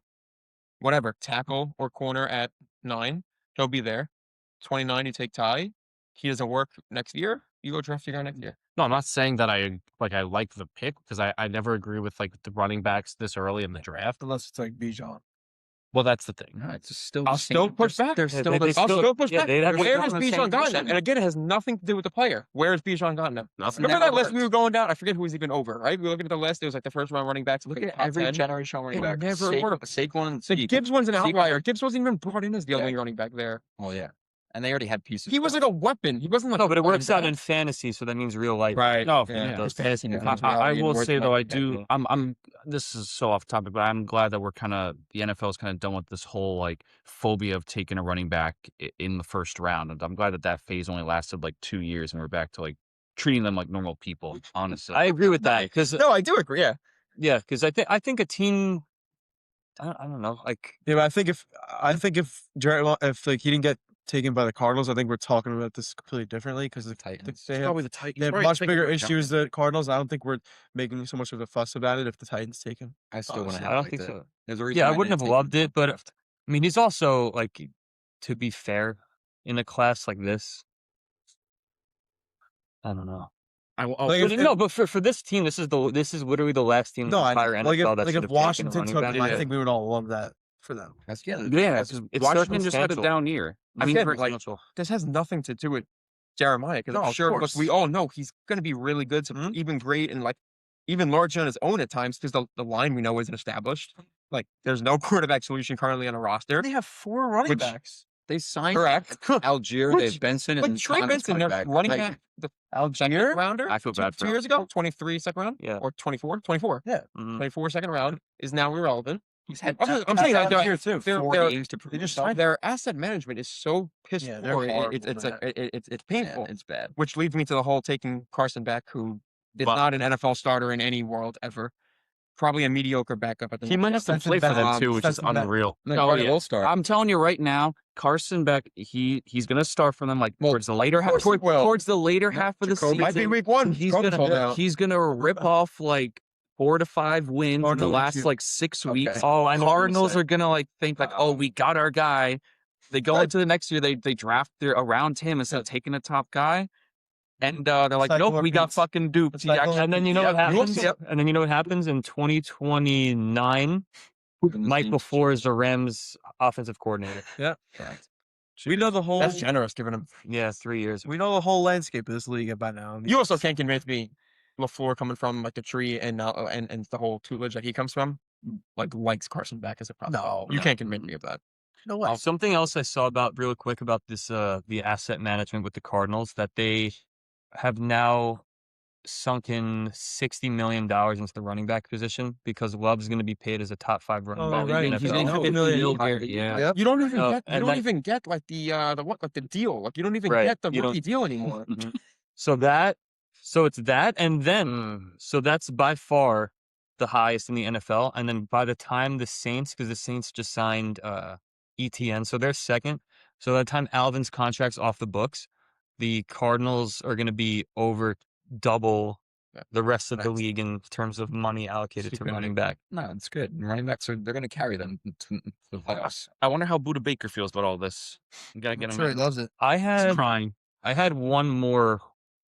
whatever tackle or corner at 9. He'll be there. 29, you take Ty. He doesn't work next year. You go draft your guy next year. No, I'm not saying that I like the pick because I never agree with like the running backs this early in the draft. Unless it's like Bijan. Well, that's the thing. No, it's just still. I'll the still same- push back. There's Yeah, still they the still- I'll still push yeah, back. they'd have to Where go has on the same Bijan gotten them? position. And again, it has nothing to do with the player. Where has Bijan gotten them? Nothing. Remember that never list we worked. were going down? I forget who was even over, right? We were looking at the list. It was like the first round running backs. Look like at top every 10. generational running It back. never worked. Saquon and So Zeke. Gibbs one's an Zeke- outlier. Gibbs wasn't even brought in as the Yeah. only running back there. Well, yeah, and they already had pieces. He was like a weapon. He wasn't like No, but it a running works out back. in fantasy, so that means real life. Right. No, Yeah. yeah. His fantasy Yeah. becomes I reality and will worth say though, like I do. yeah. I'm. This is so off topic, but I'm glad that we're kind of the NFL is kind of done with this whole like phobia of taking a running back in the first round, and I'm glad that phase only lasted like 2 years, and we're back to like treating them like normal people. Honestly, I agree with that because No, I do agree. Yeah. I think a team. I don't know. Like Yeah, but I think if if like he didn't get taken by the Cardinals, I think we're talking about this completely differently because the Titans. they have, probably the Titans. they have Right, much thank you bigger for issues than the Cardinals. I don't think we're making so much of a fuss about it if the Titans take him. I still want to Honestly, have. I don't like think that. so. There's a reason Yeah, I why wouldn't didn't have take loved him. it, but I mean, he's also like, to be fair, in a class like this. I don't know. I will. Like, But if- no, but for this team, this is literally the last team in No, the I entire like NFL that if should have Washington taken a took running him, back. I think we would all love that for them. That's yeah. Yeah, It's Washington just had a circumstantial. down year. I mean, Again, for, like, this has nothing to do with Jeremiah because No, I'm of sure course. we all know he's going to be really good, Mhm. even great, and like even larger on his own at times because the line we know isn't established. Like there's no quarterback solution currently on a roster. They have 4 running Which- backs. They signed Correct. Algier, Which- Dave Benson, But and Trey Thomas Benson, coming they're back. running Like, back the Algier rounder. I feel bad for 2 years ago, 23 second round, Yeah. or 24, Yeah. Mhm. 24 second round is now irrelevant. he's had I'm saying that Last year too. they're- 4 they're- games to prove They just himself. signed their asset management is so piss Yeah, they're poor. horrible It's with like it's painful. It's bad. Which leads me to the whole taking Carson back, who is But- not an NFL starter in any world ever. Probably a mediocre backup at the He might have to Stetson play for them Bennett. too, which is Stetson Bennett. unreal. No, Oh, probably yeah. will start. I'm telling you right now, Carson Beck, he's gonna start for them like Well, towards the later half. course he will. Towards the later half of the Jacoby season. Might be week 1. He's Jacoby's sold gonna out. he's gonna rip off like 4 to 5 wins Oh, in the no, last you- like 6 Okay. weeks. Oh, I know what you're Cardinals saying. are gonna like think like, oh, we got our guy. They go into the next year, they draft their around him instead of taking a top guy. And they're like, Cycle nope, we got repeats. fucking duped. It's He cycle actually- And then you know Yep. what You will happens? see it. And then you know what happens in 2029? Mike LaFleur is the Rams offensive coordinator. We know the whole. That's generous, giving him. Yeah, 3 years. We know the whole landscape of this league by now. You also can't convince me LaFleur coming from like the tree and the whole tutelage that he comes from, like likes Carson back as a prospect. No, You no. can't convince me of that. No way. Something else I saw about real quick about this the asset management with the Cardinals, that they have now sunk in $60 million into the running back position because Love's going to be paid as a top 5 running Oh, back. right. In the He's NFL. getting $50 million. Yeah. Yep. You don't even No, get. You and don't like- even get like the deal. Like you don't even Right. get the You don't- rookie deal anymore. Mhm. So it's that, and then so that's by far the highest in the NFL. And then by the time the Saints, because the Saints just signed ETN, so they're second. So by the time Alvin's contract's off the books, the Cardinals are going to be over double Yeah. the rest of the That's- league in terms of money allocated to Stupid. running back. No, it's good. And running backs they're going to carry them to the playoffs. I wonder how Buda Baker feels about all this. You gotta get I'm him. sure he in. loves it. I He's had crying. one more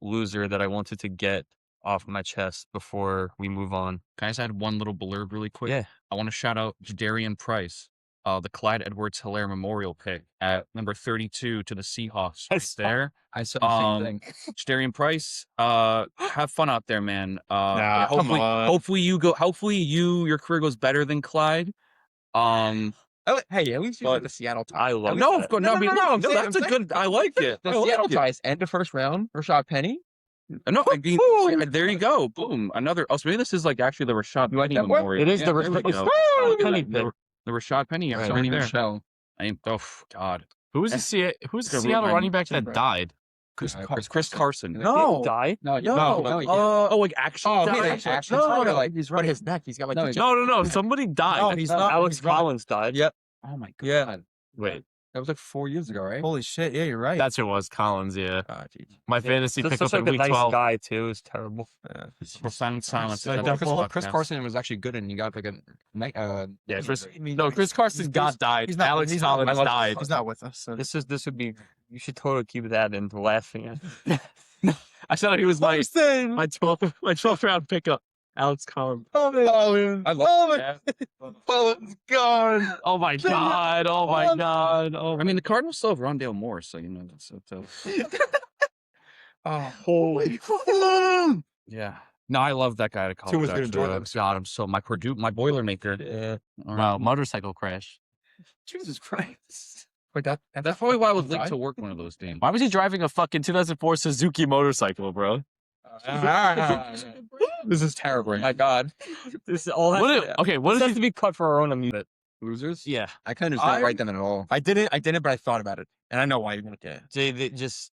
loser that I wanted to get off my chest before we move on. Can I just add one little blurb really quick? Yeah. I want to shout out Jadarian Price, the Clyde Edwards-Helaire Memorial pick at number 32 to the Seahawks. I Right saw- there. I said the same thing. Jadarian Price, have fun out there, man. Nah, come on. Hopefully your career goes better than Clyde. Hey, at least you But- got the Seattle ties. I love No, that. of course, No, no, I mean, no, I'm saying- that's I'm a saying- good. I like it. The I like Seattle it. ties and the first round. Rashad Penny. No, I mean, there you go. Boom. Another. Oh, so maybe this is like actually the Rashad like Penny that one? Memorial. It is Yeah, the there we Rashad- go. Penny The- pick. The Rashad Penny. Right. Right Sony there. Michelle. Oh God. Who's the Gonna Seattle ruin my running back that team, died? Chris Carson. No. Die? No, No, Oh, like action. Oh, die. he's actually No, like he's but right. his neck, he's got like No, the he's No. Somebody died. No, he's not. Alex he's right. Collins died. Yep. Oh my God. Yeah. Wait, that was like 4 years ago, right? Holy shit. Yeah, you're right. that's who it was. Collins. Yeah, Ah, geez. my fantasy Just pickup such like in a week nice 12. guy too. Is terrible. Well, silence. Like, Chris Carson was actually good, and he got like a Yeah, Chris Carson got died. He's not. Alex he's not Collins with us. died. He's not with us. So. This would be. You should totally keep that and laughing at. I said he was my 12th round pickup. Alex Collins. I love Collins gone. Oh my god. Oh my god. Oh I mean, the Cardinals still have Rondale Moore, so you know that's holy yeah. No, I love that guy to college. Two was gonna enjoy actually. God, I'm so my Boilermaker. Yeah. Wow, motorcycle crash. Jesus Christ. Wait, That's probably why I was late died? to work one of those days. Why was he driving a fucking 2004 Suzuki motorcycle, bro? This is terrible. My God. This all has, What this has is to be cut for our own amusement. losers. Yeah. I kind of didn't write them at all. I didn't, but I thought about it. And I know why you're going to get it. They just.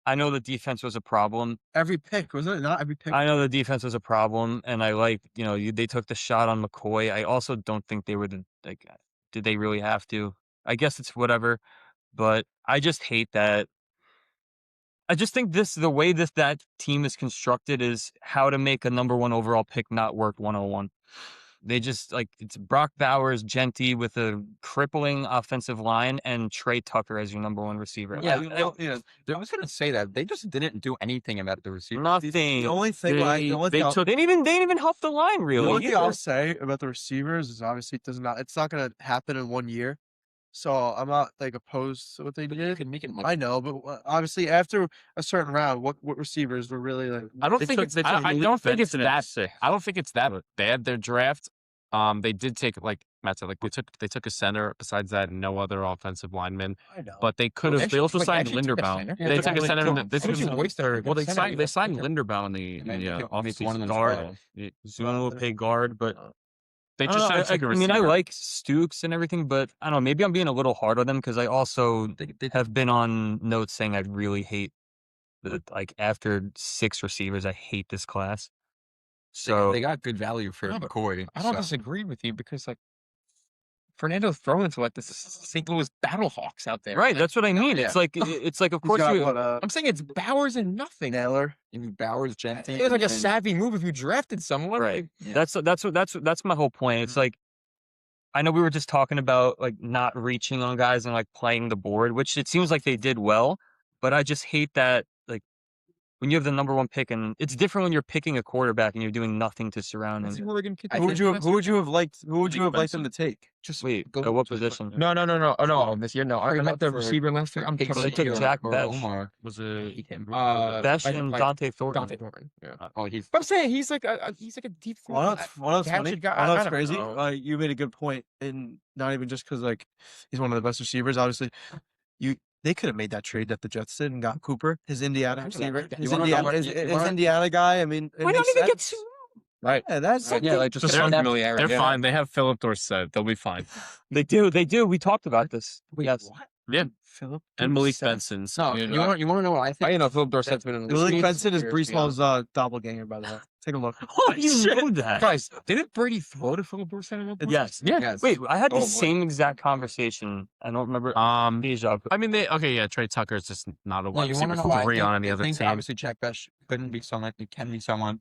I know the defense was a problem. Every pick, wasn't it? Not every pick. I know the defense was a problem, and I like they took the shot on McCoy. I also don't think they were did they really have to? I guess it's whatever, but I just hate that. I just think the way that team is constructed is how to make a number 1 overall pick not work 101. They just it's Brock Bowers, Genty with a crippling offensive line, and Trey Tucker as your number 1 receiver. Yeah, Yeah. I was gonna say that they just didn't do anything about the receiver. Nothing. The only thing, They didn't even help the line the really. only thing either. I'll say about the receivers is obviously it's not going to happen in 1 year. So I'm not opposed to what they You did. can make it look I know, but obviously after a certain round, what receivers were really I don't They think took- it's they took I don't think it's Benson at that 6. I don't think it's that bad their draft. They did take Matt said, like they took a center. Besides that, no other offensive linemen. I know. But they could have. They also signed actually took a Linderbaum. center? They took a center. No, This they was should waste their- Well, they signed Linderbaum in the And then offseason. one of them Guard. Zuma will play guard, but they I just don't know, should have took a I mean, I receiver. like Stooks and everything, but I don't know. Maybe I'm being a little hard on them because I also have been on notes saying I really hate like after 6 receivers, I hate this class. So they got good value for No, but McCoy. I don't so. disagree with you because like Fernando's throwing to like the St. Louis Battlehawks out there. right, that's what I mean. yeah. It's like of He's course got you. what, I'm saying it's Bowers and nothing. Naylor. You mean Bowers, Genty. It was like a and- savvy move if you drafted someone. Right. Yeah. That's my whole point. It's like I know we were just talking about like not reaching on guys and like playing the board, which it seems like they did well, but I just hate that like when you have the number 1 pick and it's different when you're picking a quarterback and you're doing nothing to surround That's him. the Oregon kid. Who would you have liked? Who would you have liked them to take? Just Wait, go- at what just- position? no. Oh, no, this year no. I Trade meant up the for receiver last year. I'm Casey They took or- Jack or Besh. Omar. Was it hate him. Besh like- and like Dante Thornton. Dante Thornton. Yeah. Oh, he's But I'm saying he's like a deep. Well, that's funny. gadget guy. Well, I that's don't crazy. know. Like you made a good point, and not even just because like he's one of the best receivers. Obviously, they could have made that trade that the Jets did and got Cooper, his Indiana receiver, You wanna know what- his you wanna- Indiana guy. I mean, it We don't makes even get sense. Right. Yeah, that's Yeah, like just They're some fine. familiarity. They're fine. They have Philip Dorsett. They'll be fine. They do. We talked about this. Yes. Yeah, Philip and Malik Dorsett. Benson. no. Yeah, You want to know what I think? I know Philip Dorsett's been in the Malik league Benson is for Brees years, to be Hall's doppelganger, by the way. Take a look. Oh, you know that? Guys, didn't Brady throw to Philip Dorsett at one point? Yes. Yeah. Yes. Wait, I had the Oh, boy. same exact conversation. I don't remember. Deja. I mean, Trey Tucker is just not a No, wide you want receiver to know why? 3 on any I other think team. obviously Jack Besh couldn't be someone. It can be someone.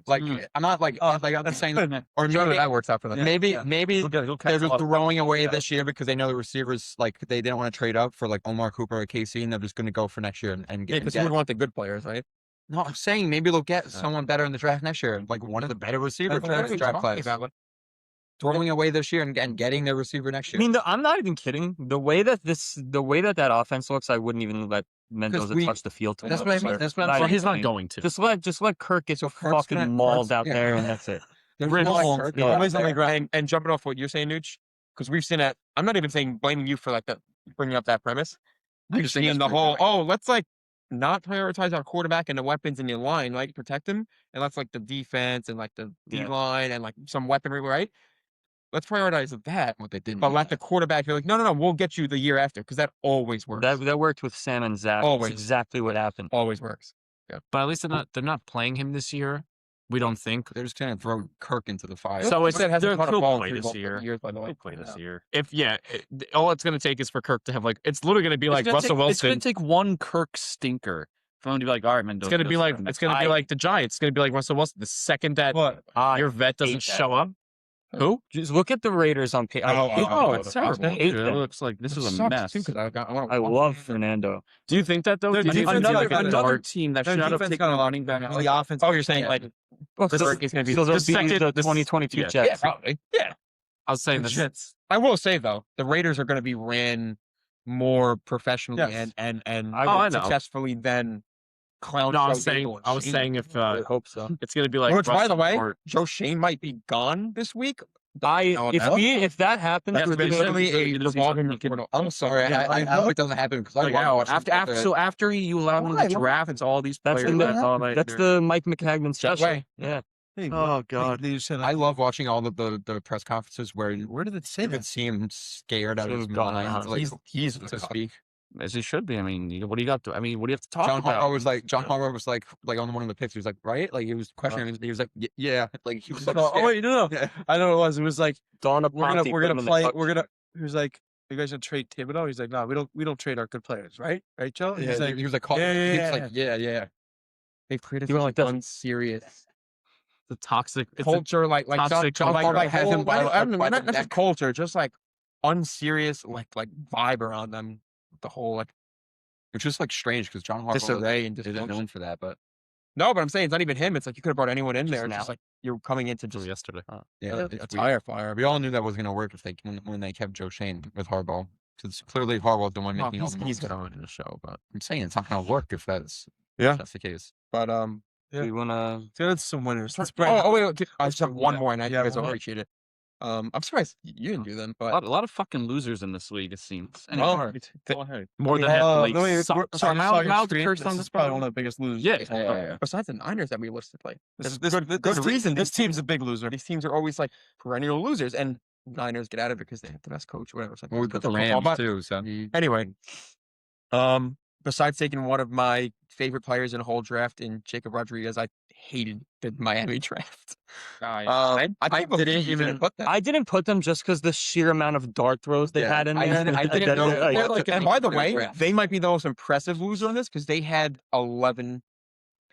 Like, Like I'm not like I'm not saying that. Or none of maybe that works out for them. maybe He'll they're catch just all- throwing away this year because they know the receivers like they didn't want to trade up for like Omar Cooper or Casey, and they're just going to go for next year and Yeah, get. because you would want the good players, right? No, I'm saying maybe they'll get someone better in the draft next year, like one of the better receivers That's in what the I'm draft talking class. about. Throwing away this year and getting their receiver next I year. mean, I'm not even kidding. The way that that offense looks, I wouldn't even let Mendoza we- touch the field. too That's much. what I mean. Or That's what I'm not saying. Well, he's not even- going to. Just let Kirk get So Kirk's fucking gonna- mauled Kirk's- out yeah. there, and that's it. There's Rich. no, like, Kirk Yeah. going Always on there. the grind and jumping off what you're saying, Nooch, because we've seen that. I'm not even saying blaming you for like bringing up that premise. I'm just saying the whole, let's like not prioritize our quarterback and the weapons in the line, like protect him, and let's like the defense and like the D Yeah. line and like some weaponry, right? Let's prioritize that, What they didn't. but do let that. the quarterback be like, no, we'll get you the year after, because that always works. That worked with Sam and Zach. Always. That's exactly what happened. always works. But at least they're not playing him this year. We don't think. They're just going to throw Kirk into the fire. So it's That hasn't caught a he'll ball in play 3 this balls year. years, by the way. He'll play this year. If all it's going to take is for Kirk to have like it's literally going to be like Russell It's going Wilson. to take one Kirk stinker for him to be like, all right, Mendoza. It's going to be like the Giants. It's going to be like Russell Wilson. The second that What? your vet doesn't hate that. show up, who? Just look at the Raiders on page. It's terrible. I hate It them. looks like this is a Sucks, mess. too, 'cause I love Fernando. Do you think that though? Their Do you defense think got that- a- another team that Their should have defense taken got a lot running back. The offense. Oh, you're saying like Well, Kirk is going to be so they'll the beat second- the the- 2022 yeah. Jets. probably. Yeah. I was saying the this. Jets. I will say though, the Raiders are going to be ran more professionally Yes. and I know. successfly than clown. No, I show was saying. Daniel I was Shane. saying if I hope so. it's going to be like. Which, by the Russell way, or- Joe Shane might be gone this week. No, If that happens, That's with the- literally a it'll be revolving something door. I'm sorry. Yeah, I I hope it doesn't happen because I Like, want to watch after you allow him Why? to draft and all these that's players. the that's all that that's the Mike McCagnon special. way. Yeah. Hey, Oh, God. They just said, I love watching all the press conferences where you where did it say could that? see him scared out of his Seems gone mind, out. like He's to speak. As he should be. I mean, what do you got to? I mean, what do you have to talk John about? Harbaugh was like on one of the picks. He was like, right? Like he was questioning. He was like, yeah. Like he was like, Oh, scared. wait, no. Yeah. I know what it was. It was like Donna we're Ponte gonna put him in the play. coach. He was like, "You guys gonna trade Thibodeau?" He's like, "No, we don't trade our good players, right? Right, Joe?" Yeah, He's like, he was like, call, yeah, he yeah, was like, yeah. They've created You went such like an this. unserious the toxic. It's a, culture, like toxic John culture. Harbaugh has him by the- I don't by know, the not just neck. culture, just like unserious, like vibe around them. The whole like Which is like strange because John Harbaugh disarray and isn't dysfunction. known for that, but No, but I'm saying it's not even him. It's like you could have brought anyone in Just there. It's now. just like you're coming into Until just yesterday. yeah, a it's weird. tire fire. We all knew that was going to work if they when they kept Joe Shane with Harbaugh. Because clearly Harbaugh's the one Well, making all the he's moves. gonna win the show, but I'm saying it's not going to work if that's Yeah. the case. but Do you wanna? "That's some winners." Let's wait, I just have one more, and I Yeah, think guys will one more. appreciate it. I'm surprised you didn't do them, A but lot of fucking losers in this league, it seems. well, Anyway, go ahead. More than half the league no, sucks. Sorry, I just Mal- saw your Mal's the tweet. first This on is this probably problem. one of the biggest losers. Yeah. besides the Niners that we listed, like This, there's this, good this, reason. this team's a big loser. These teams are always like perennial losers, and Niners get out of it because they have the best coach, or whatever. It's like, Well, we put the football, Rams but too, so anyway, besides taking one of my favorite players in a whole draft in Jacob Rodriguez, I hated the Miami draft. I didn't even put that. I didn't put them just because the sheer amount of dart throws they had in there. I didn't That- know. like, And by the way, they might be the most impressive loser on this because they had 11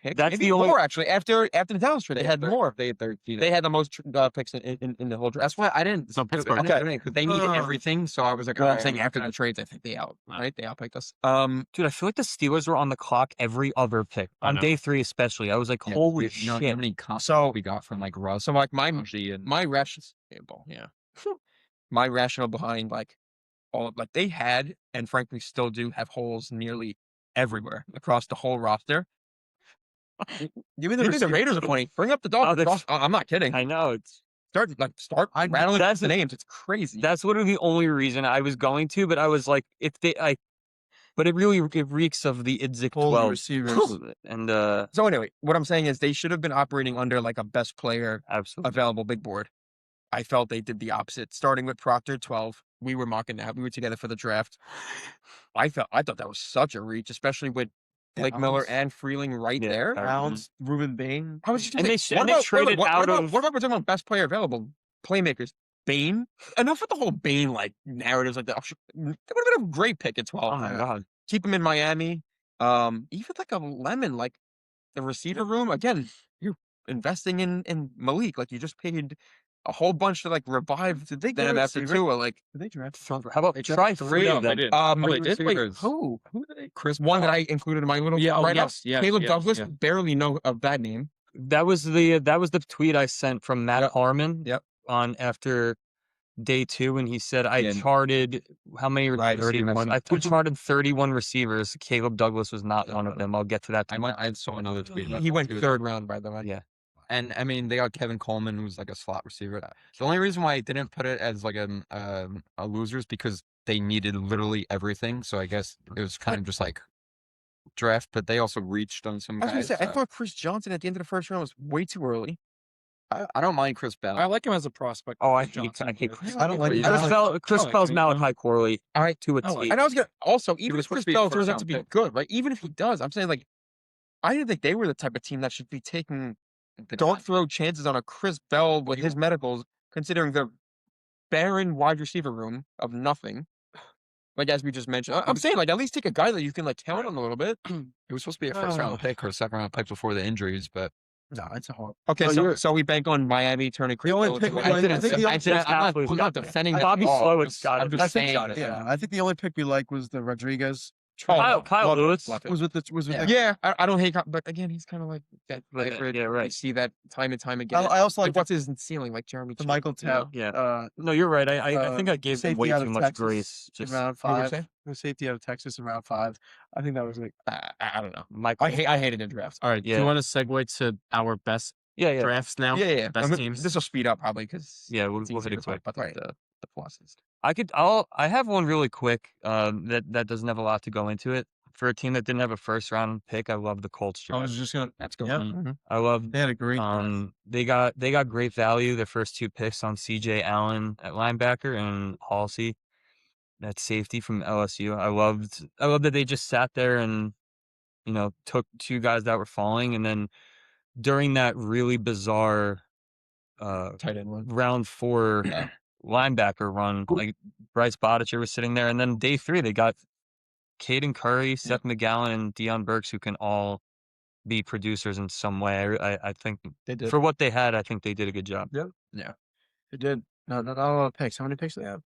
picks. That's Maybe the only- more actually. After the Dallas trade, they had more. They had 13. They had the most picks in the whole draft. That's why I didn't. So Pittsburgh. I didn't do it, 'cause they needed everything, so I was like, Well, I'm alright, saying after gonna- the trades, I think they outpicked us. Dude, I feel like the Steelers were on the clock every other pick. I On know. day 3 especially. I was like, Yeah, holy you know shit. how many comps So- we got from like Russ. So like my my rationale behind like all of like they had and frankly still do have holes nearly everywhere across the whole roster. Give me the Raiders are funny. Bring up the Dolphins. I'm not kidding. I know. Start rattling that's the names. It's crazy. That's literally the only reason I was going to, but I was like, but it reeks of the Idzik Hold the 12. receivers. And So anyway, what I'm saying is they should have been operating under like a best player absolutely. available big board. I felt they did the opposite, starting with Proctor 12. We were mocking that. We were together for the draft. I thought that was such a reach, especially with Blake Miller and Freeling right Yeah, there. Browns, Ruben Bain. I was just And gonna they say, sh- and they traded out of- what about we're talking about best player available? Playmakers. Bain? Enough with the whole Bain like narratives like that. That would have been a great pick at 12. Oh my god. Keep him in Miami. Even like a Lemon, like the receiver room. Again, you're investing in Malik. Like you just paid a whole bunch to like revive Did they get them a after receiver? Tua. Like Did they draft? How about try 3 No, of they them? did. they did? wait, Receivers. who? Who did they? Chris, one that I included in my little write-up. Caleb Douglas. yeah. Barely know of that name. That was the tweet I sent from Matt Yep. Harmon. Yep. On after day 2, and he said I Yeah. charted how many Right, 31. I charted 31 receivers. Caleb Douglas was not one of them. I'll get to that. I saw another tweet. about He that went too. third round, by the way. Yeah. And I mean, they got Kevin Coleman, who's like a slot receiver. The only reason why I didn't put it as like a loser is because they needed literally everything. So I guess it was kind of just like draft, but they also reached on some I was gonna guys. say, I thought Chris Johnson at the end of the first round was way too early. I don't mind Chris Bell. I like him as a prospect. Oh, I Johnson. hate Chris. I don't like. Chris I don't like- Chris Bell's Malachi Corley All right, to a I like- T. and I was gonna also even was if supposed Chris to be a Bell turns out first-round to be pick. good, right? Even if he does, I'm saying like I didn't think they were the type of team that should be taking don't throw chances on a Chris Bell with his medicals, considering the barren wide receiver room of nothing. Like as we just mentioned, I'm saying like at least take a guy that you can like count on a little bit. It was supposed to be a first round pick or a second round pick before the injuries, but No, it's a hard. Okay, Oh, so we bank on Miami turning Chris only Bell pick- into I a- think- I think the only- I'm not defending that Bobby at all. Slowick's got I'm it. just I think, saying. yeah, I think the only pick we like was the Rodriguez. Kyle love it, Lewis. love it. Was with the. Yeah, I don't hate, but again, he's kind of like that. Like, hybrid. yeah, right. You see that time and time again. I also Like, like what's his ceiling? Like Jeremy. the Chin, Michael you know? Tell. Yeah. No, you're right. I think I gave them safety way out too of much Texas grace. in Just round What were you 5. saying? The safety out of Texas in round 5. I think that was like. I don't know. Michael. I hated the draft. All right. Do Yeah. you want to segue to our best Yeah. drafts now? Yeah. Best I mean, teams. This will speed up probably because Yeah, we'll hit it quick. But the pluses. I have one really quick. That doesn't have a lot to go into it. For a team that didn't have a first round pick, I love the Colts I draft. was just gonna. That's good. Yeah. Mhm. I love They had a great. they got great value. Their first 2 picks on CJ Allen at linebacker and Halsey at safety from LSU. I loved that they just sat there and took 2 guys that were falling, and then during that really bizarre Tight end one. round 4 linebacker run, like Bryce Botticher was sitting there, and then day 3 they got Caden Curry, Seth McGowan, and Deion Burks, who can all be producers in some way. I think They did. for what they had, I think they did a good job. They did. No, not a lot of picks. How many picks do they have?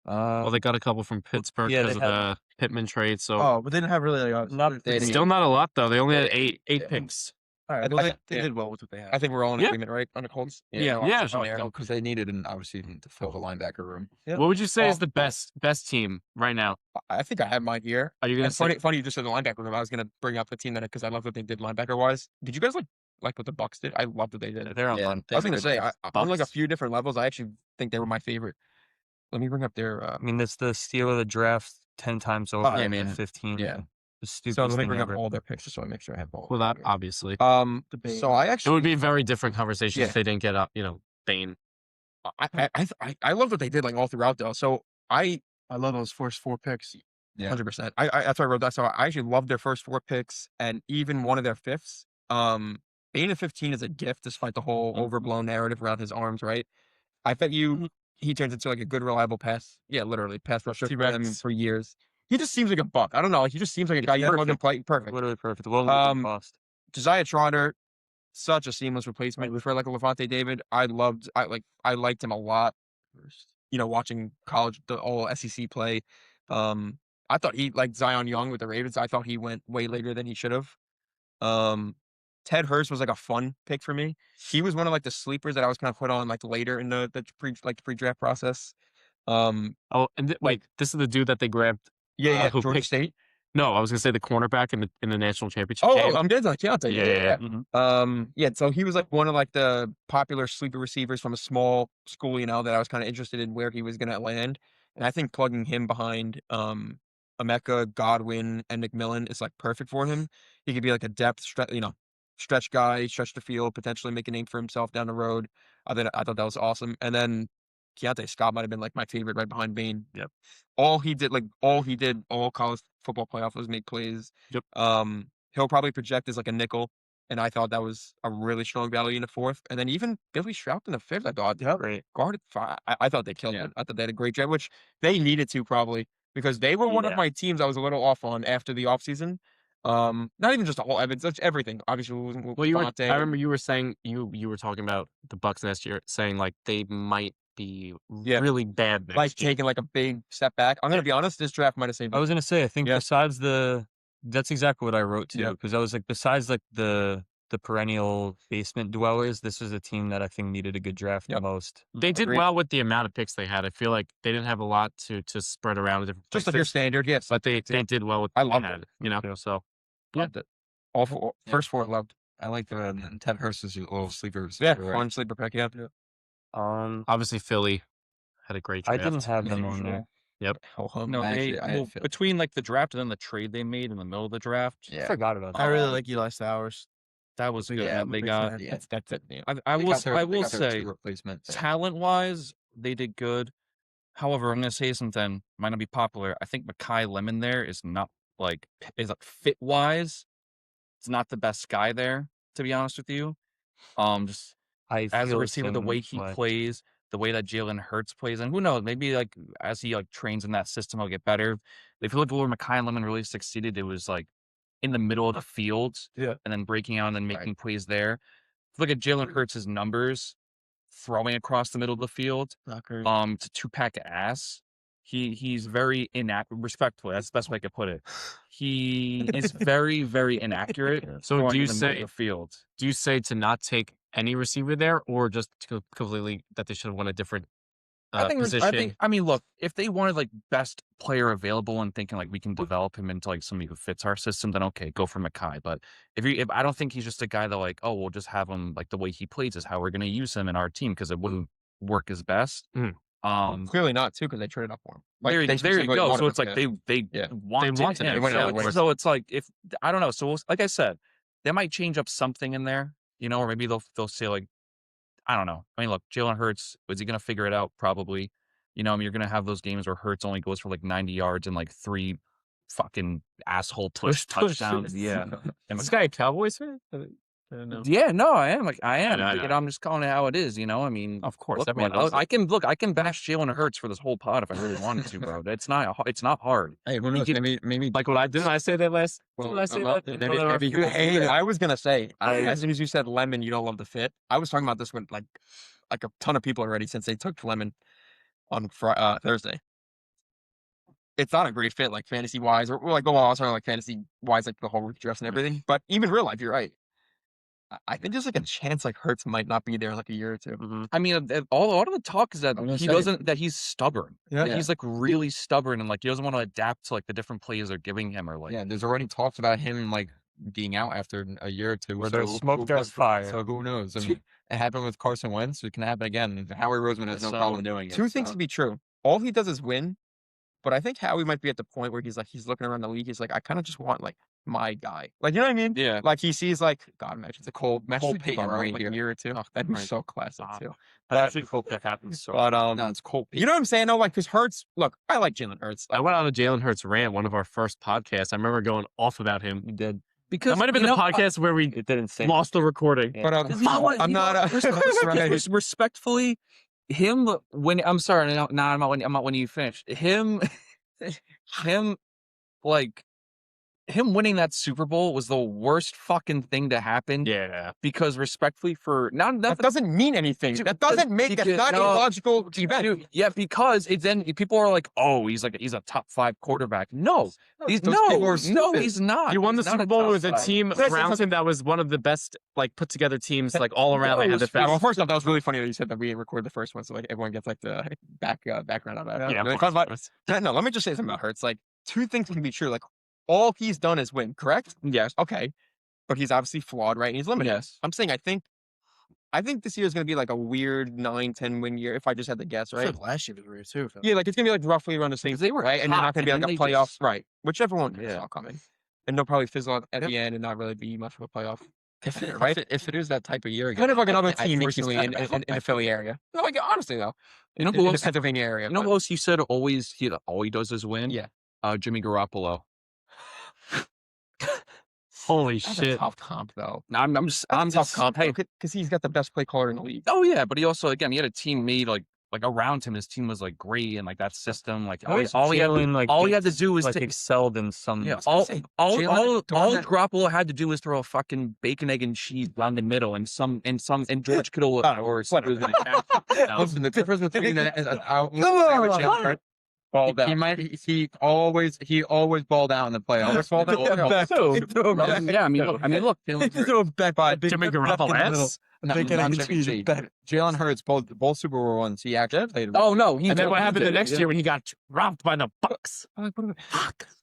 Well, they got a couple from Pittsburgh yeah, because they of the Pittman trade. So Oh, but they didn't have really like. Not They didn't- still not a lot though. They only had eight picks. All right. I- Well, I- they yeah. did well with what they had. I think we're all in Yeah. agreement, right? On the Colts. Yeah. because they needed obviously to fill the linebacker room. Yeah. What would you say is Well- the best team right now? I think I have mine here. Are you gonna And say? funny you just said the linebacker room. I was gonna bring up the team that because I love what they did linebacker wise. Did you guys like like what the Bucks did. I loved what they did. They're Yeah, on. I was gonna say, on like a Bucks. few different levels, I actually think they were my favorite. Let me bring up their. I mean, that's the steal of the draft 10 times over. yeah, at man. 15. Yeah. The So stupidest let me thing bring up ever. all their picks just so I make sure I have all. Well, that obviously. Debate. So I It actually would be a very different conversation Yeah. if they didn't get up. Bane. I love what they did like all throughout though. So I love those first 4 picks. Yeah. 100%. I that's why I wrote that. So I actually loved their first 4 picks and even one of their fifths. Being a 15 is a gift despite the whole overblown narrative around his arms, right? I bet you he turns into like a good, reliable literally pass rusher for them T-Rex. for years. He just seems like a buck. I don't know. He just seems like a guy you plug and play. Perfect. Literally perfect. Well, cost. Josiah Trotter, such a seamless replacement for like a Levante David. I liked him a lot. Watching college, the all SEC play. I thought he like Zion Young with the Ravens. I thought he went way later than he should have. Ted Hurst was like a fun pick for me. He was one of like the sleepers that I was kind of put on like later in the pre-draft process. Oh, and wait, this is the dude that they grabbed. Who Georgia picked- State. No, I was gonna say the cornerback in the national championship. Oh, game. I'm good. Like Keontae. Yeah. So he was like one of like the popular sleeper receivers from a small school, that I was kind of interested in where he was gonna land. And I think plugging him behind Emeka, Godwin, and McMillan is like perfect for him. He could be like a depth stretch guy, stretch the field, potentially make a name for himself down the road. I thought that was awesome. And then Keontae Scott might have been like my favorite right behind Bain. Yep. All he did all college football playoff was make plays. Yep. He'll probably project as like a nickel. And I thought that was a really strong value in the 4th. And then even Billy Stroud in the 5th, I thought, Great. guarded 5. I thought they killed it. I thought they had a great draft, which they needed to probably because they were one of my teams I was a little off on after the offseason. Not even just the whole Evans, everything. Obviously, Well, I remember you were saying you were talking about the Bucks last year, saying like they might be really bad next like year. taking like a big step back. I'm gonna be honest, this draft might have saved I was gonna say, I think Yeah. besides that's exactly what I wrote too, Yeah. because I was like, besides like the perennial basement dwellers, this was a team that I think needed a good draft the Yep. most. They did Agreed. well with the amount of picks they had. I feel like they didn't have a lot to spread around the different just like your places, standard, yes. but they did well with I what loved they it. had. So Loved it. All first 4 loved. I like the Ted Hurst is a little sleeper. Yeah, right? fun sleeper pick. Yeah. obviously Philly had a great I draft. didn't have them on there. No, I actually- I had Philly. between like the draft and then the trade they made in the middle of the draft, I Yeah. forgot about that. I really like Eli Stowers. that was good. Yeah, And they big got. fan. Yeah. That's it. Yeah. I They will. got their- I they will got their say, two replacements. talent wise, they did good. However, I'm going to say something might not be popular. I think Mekhi Lemon there is not like fit wise. It's not the best guy there, to be honest with you. Just I as a feel receiver, the same way he way. plays, the way that Jalen Hurts plays, and who knows, maybe like as he like trains in that system, he'll get better. If you look at where Mekhi Lemon really succeeded, it was like in the middle of the field, Yeah. and then breaking out and then making plays there. If you look at Jalen Hurts' numbers, throwing across the middle of the field, Not great. to 2-pack ass. He's very inaccurate. Respectfully, that's the best way I could put it. He is very, very inaccurate. So throwing do you in the middle of say the field? do you say to not take any receiver there, or just completely that they should have won a different position? I mean, look, if they wanted like best player available and thinking like we can develop him into like somebody who fits our system, then okay, go for Mekhi. But if I don't think he's just a guy that like, oh, we'll just have him like the way he plays is how we're going to use him in our team because it wouldn't work as best. Clearly not too because they traded up for him. There you specifically go. wanted So it's him, like yeah. they Yeah. wanted wanted him. him. They went out of their way. So it's like if I don't know. So like I said, they might change up something in there, or maybe they'll say like I don't know. I mean, look, Jalen Hurts, is he going to figure it out? Probably. You're going to have those games where Hurts only goes for like 90 yards and like 3 fucking asshole push touchdowns. Yeah. Is this guy a Cowboys fan? I don't know. Yeah, no, I am. Like I am. I know. I'm just calling it how it is. I mean, Of course, look, everyone man, knows I can bash Jalen Hurts for this whole pod if I really wanted to, bro. It's not hard. Hey, who knows? Maybe Like what I did. I say that last. Did I say that? Hey, I was gonna say, as soon as you said Lemon, you don't love the fit. I was talking about this with like a ton of people already since they took Lemon on Thursday. It's not a great fit, like fantasy wise, or like I was talking like fantasy wise, like the whole dress and everything. But even real life, you're right. I think there's like a chance like Hurts might not be there in like a year or two. I mean, all of the talk is that I'm gonna he say- doesn't, that he's stubborn. Yeah. That he's like really stubborn and like he doesn't want to adapt to like the different plays they're giving him or like. yeah, there's already talks about him like being out after a year or two. Where there's smoke, there's fire. So who knows? I mean, it happened with Carson Wentz. It can happen again. Howie Roseman has no problem doing it. Two things can be true. All he does is win, but I think Howie might be at the point where he's looking around the league. He's like, I kind of just want like my guy. Like, you know what I mean? Yeah. Like he sees like, God, imagine it's a Cole Cole Payton, Payton right? right Like here. a year or two. Oh, that'd be Right. so classic too. I actually hope that happens. So But No, it's Cole Payton. you know what I'm saying? No, like because Hurts. Look, I like Jalen Hurts. I went on a Jalen Hurts rant, one of our first podcasts. I remember going off about him. you did. Because That might have been the podcast where we It didn't say. lost the recording. Yeah. But You know what? I'm You know not. what? Respectfully, him when I'm sorry, no, I'm not when you finish. Him, like him winning that Super Bowl was the worst fucking thing to happen. Yeah. Because respectfully, for That not doesn't mean anything. Dude, That doesn't make. That's because- not a no. logical event. Dude, yeah, because it's then people are like, oh, he's a top 5 quarterback. No, he's Those people are no, stupid. he's not. He won the He's not Super a Bowl top with a 5. team Can I say around something? him that was one of the best, like, put together teams, like, all around. They it had the was- best. Well, first off, that was really funny that you said that we didn't record the first one, so like everyone gets like the background of that. Yeah, Really of course. fun, but- no, let me just say something about Hurts. Like two things can be true. Like all he's done is win, correct? Yes. Okay, but he's obviously flawed, right? And he's limited. Yes. I'm saying I think this year is going to be like a weird 9-10 win year if I just had to guess, I right? feel like last year was weird too. Yeah, like it's gonna be like roughly around the same. Because they were right, and they're hot, not gonna be and like a then they playoff, just- right? Which everyone Yeah. saw coming, and they'll probably fizzle out at the end and not really be much of a playoff. Right? If it is that type of year again, Kind of like another I team foresee recently that. in the Philly area. No, like honestly though, You know in who the else? Pennsylvania area. You know but- who else you said all he does is win? Yeah. Jimmy Garoppolo. Holy That's a shit. tough comp though. No, I'm just Tough just comp, hey. because he's got the best play caller in the league. Oh yeah, but he also again he had a team made like around him. His team was like great and like that system. Like all he had Jalen, like, all he had to do was like take excelled in some. yeah, I was all gonna say, all Jalen- all Jordan- Garoppolo had to do was throw a fucking bacon, egg, and cheese down the middle, and George Kittle or whatever. Listen, the difference between that is Balled out. he always balled out in the playoffs. yeah. I mean, look, Jimmy Garoppolo. Jalen Hurts, both Super Bowl ones, he actually played. oh no, he And then did- what he happened the did, next yeah. year when he got dropped by the Bucks? I'm like, what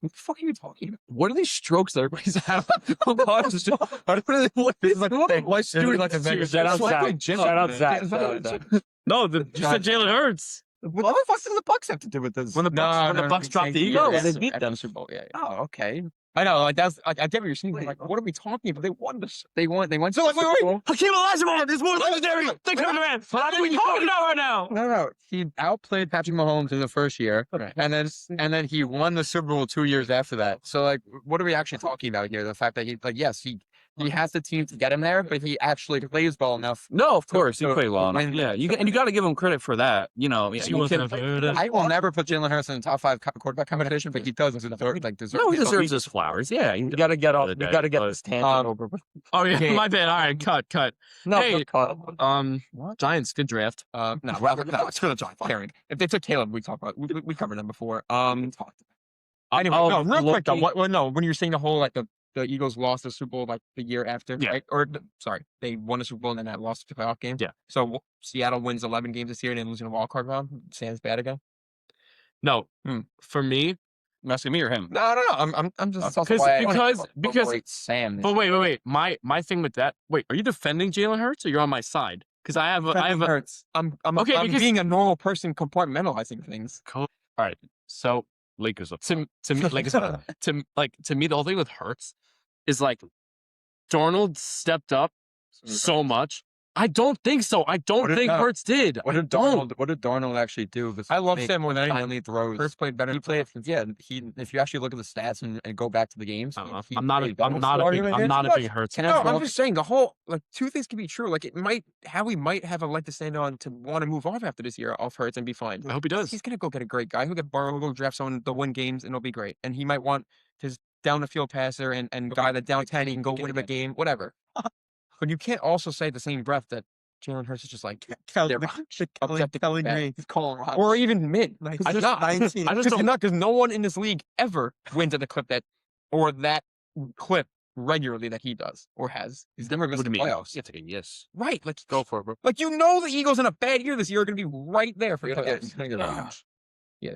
the fuck are you talking about? What are these strokes that everybody's having? Why students like a Vegas- Shout out Like Zach. Jim- Shout out Zach. Yeah, Shout out Zach. No, you said Jalen Hurts. What the fuck does the Bucks have to do with this? When the Bucks dropped the Eagles. They beat them. Super Bowl. Yeah. Oh, okay. I know. Like that's. I get what you're saying. but, Like, what are we talking about? They won this. They won. So like, wait. Hakeem Olajuwon is more legendary than Kevin Durant. What are we talking about right now? No. He outplayed Patrick Mahomes in the first year, Okay. and then he won the Super Bowl 2 years after that. So like, what are we actually talking about here? The fact that he has the team to get him there, but he actually plays well enough. No, of course, he So- played well. and- Yeah, you got to give him credit for that. You know, yeah, He you wasn't can- a good. I will never put Jalen Hurts in the top 5 quarterback competition, but he does deserve. no, he deserves his flowers. Yeah, You gotta get off. The You day, gotta get but- this tangent over. with. Oh yeah, Yeah. my bad. All right, cut. No, Hey, no, Giants, good draft. No, it's for the Giants. Caring. If they took Caleb, we talked about. We covered them before. Anyway, no, real quick though. When you're saying the whole like the Eagles lost the Super Bowl like the year after, Yeah. right? Or sorry, they won the Super Bowl and then that lost the playoff game. Yeah. So Seattle wins 11 games this year and then losing a wild card round. Sam's bad again. No, Hmm. for me. asking me or him. No. I'm just Because Sam. But wait. My thing with that. Wait, are you defending Jalen Hurts or you're on my side? Because I have a. Hurts. I'm Okay, I'm because- being a normal person compartmentalizing things. All right. So Lakers up. to me, to me, the whole thing with Hurts is like Darnold stepped up so much. I don't think so. I don't What did- think no. Hurts did. What did Darnold actually do? I love Make Sam more than anyone. timely throws. Hurts played better. He played. Yeah, if you actually look at the stats and go back to the games, he I'm not played a big Hurts. No, I'm just saying the whole like two things can be true. Like Howie might have a leg to stand on to want to move off after this year off Hurts and be fine. I hope he does. He's gonna go get a great guy. He'll get Burrow, he'll go draft someone to win games, and it'll be great. And he might want his down the field passer and guy that down 10 he can go win him a game, whatever. But you can't also say at the same breath that Jalen Hurts is just like Kelly Green. he's calling or even mid. Like, He's just not. 19. I just don't. Because no one in this league ever wins at the clip that clip regularly that he does or has. He's never missed What the do you mean? playoffs. Yeah, take a yes. Right. Like Go for it, bro. Like the Eagles in a bad year this year are going to be right there for He's gonna playoffs. get- he's gonna get a bunch. Yeah.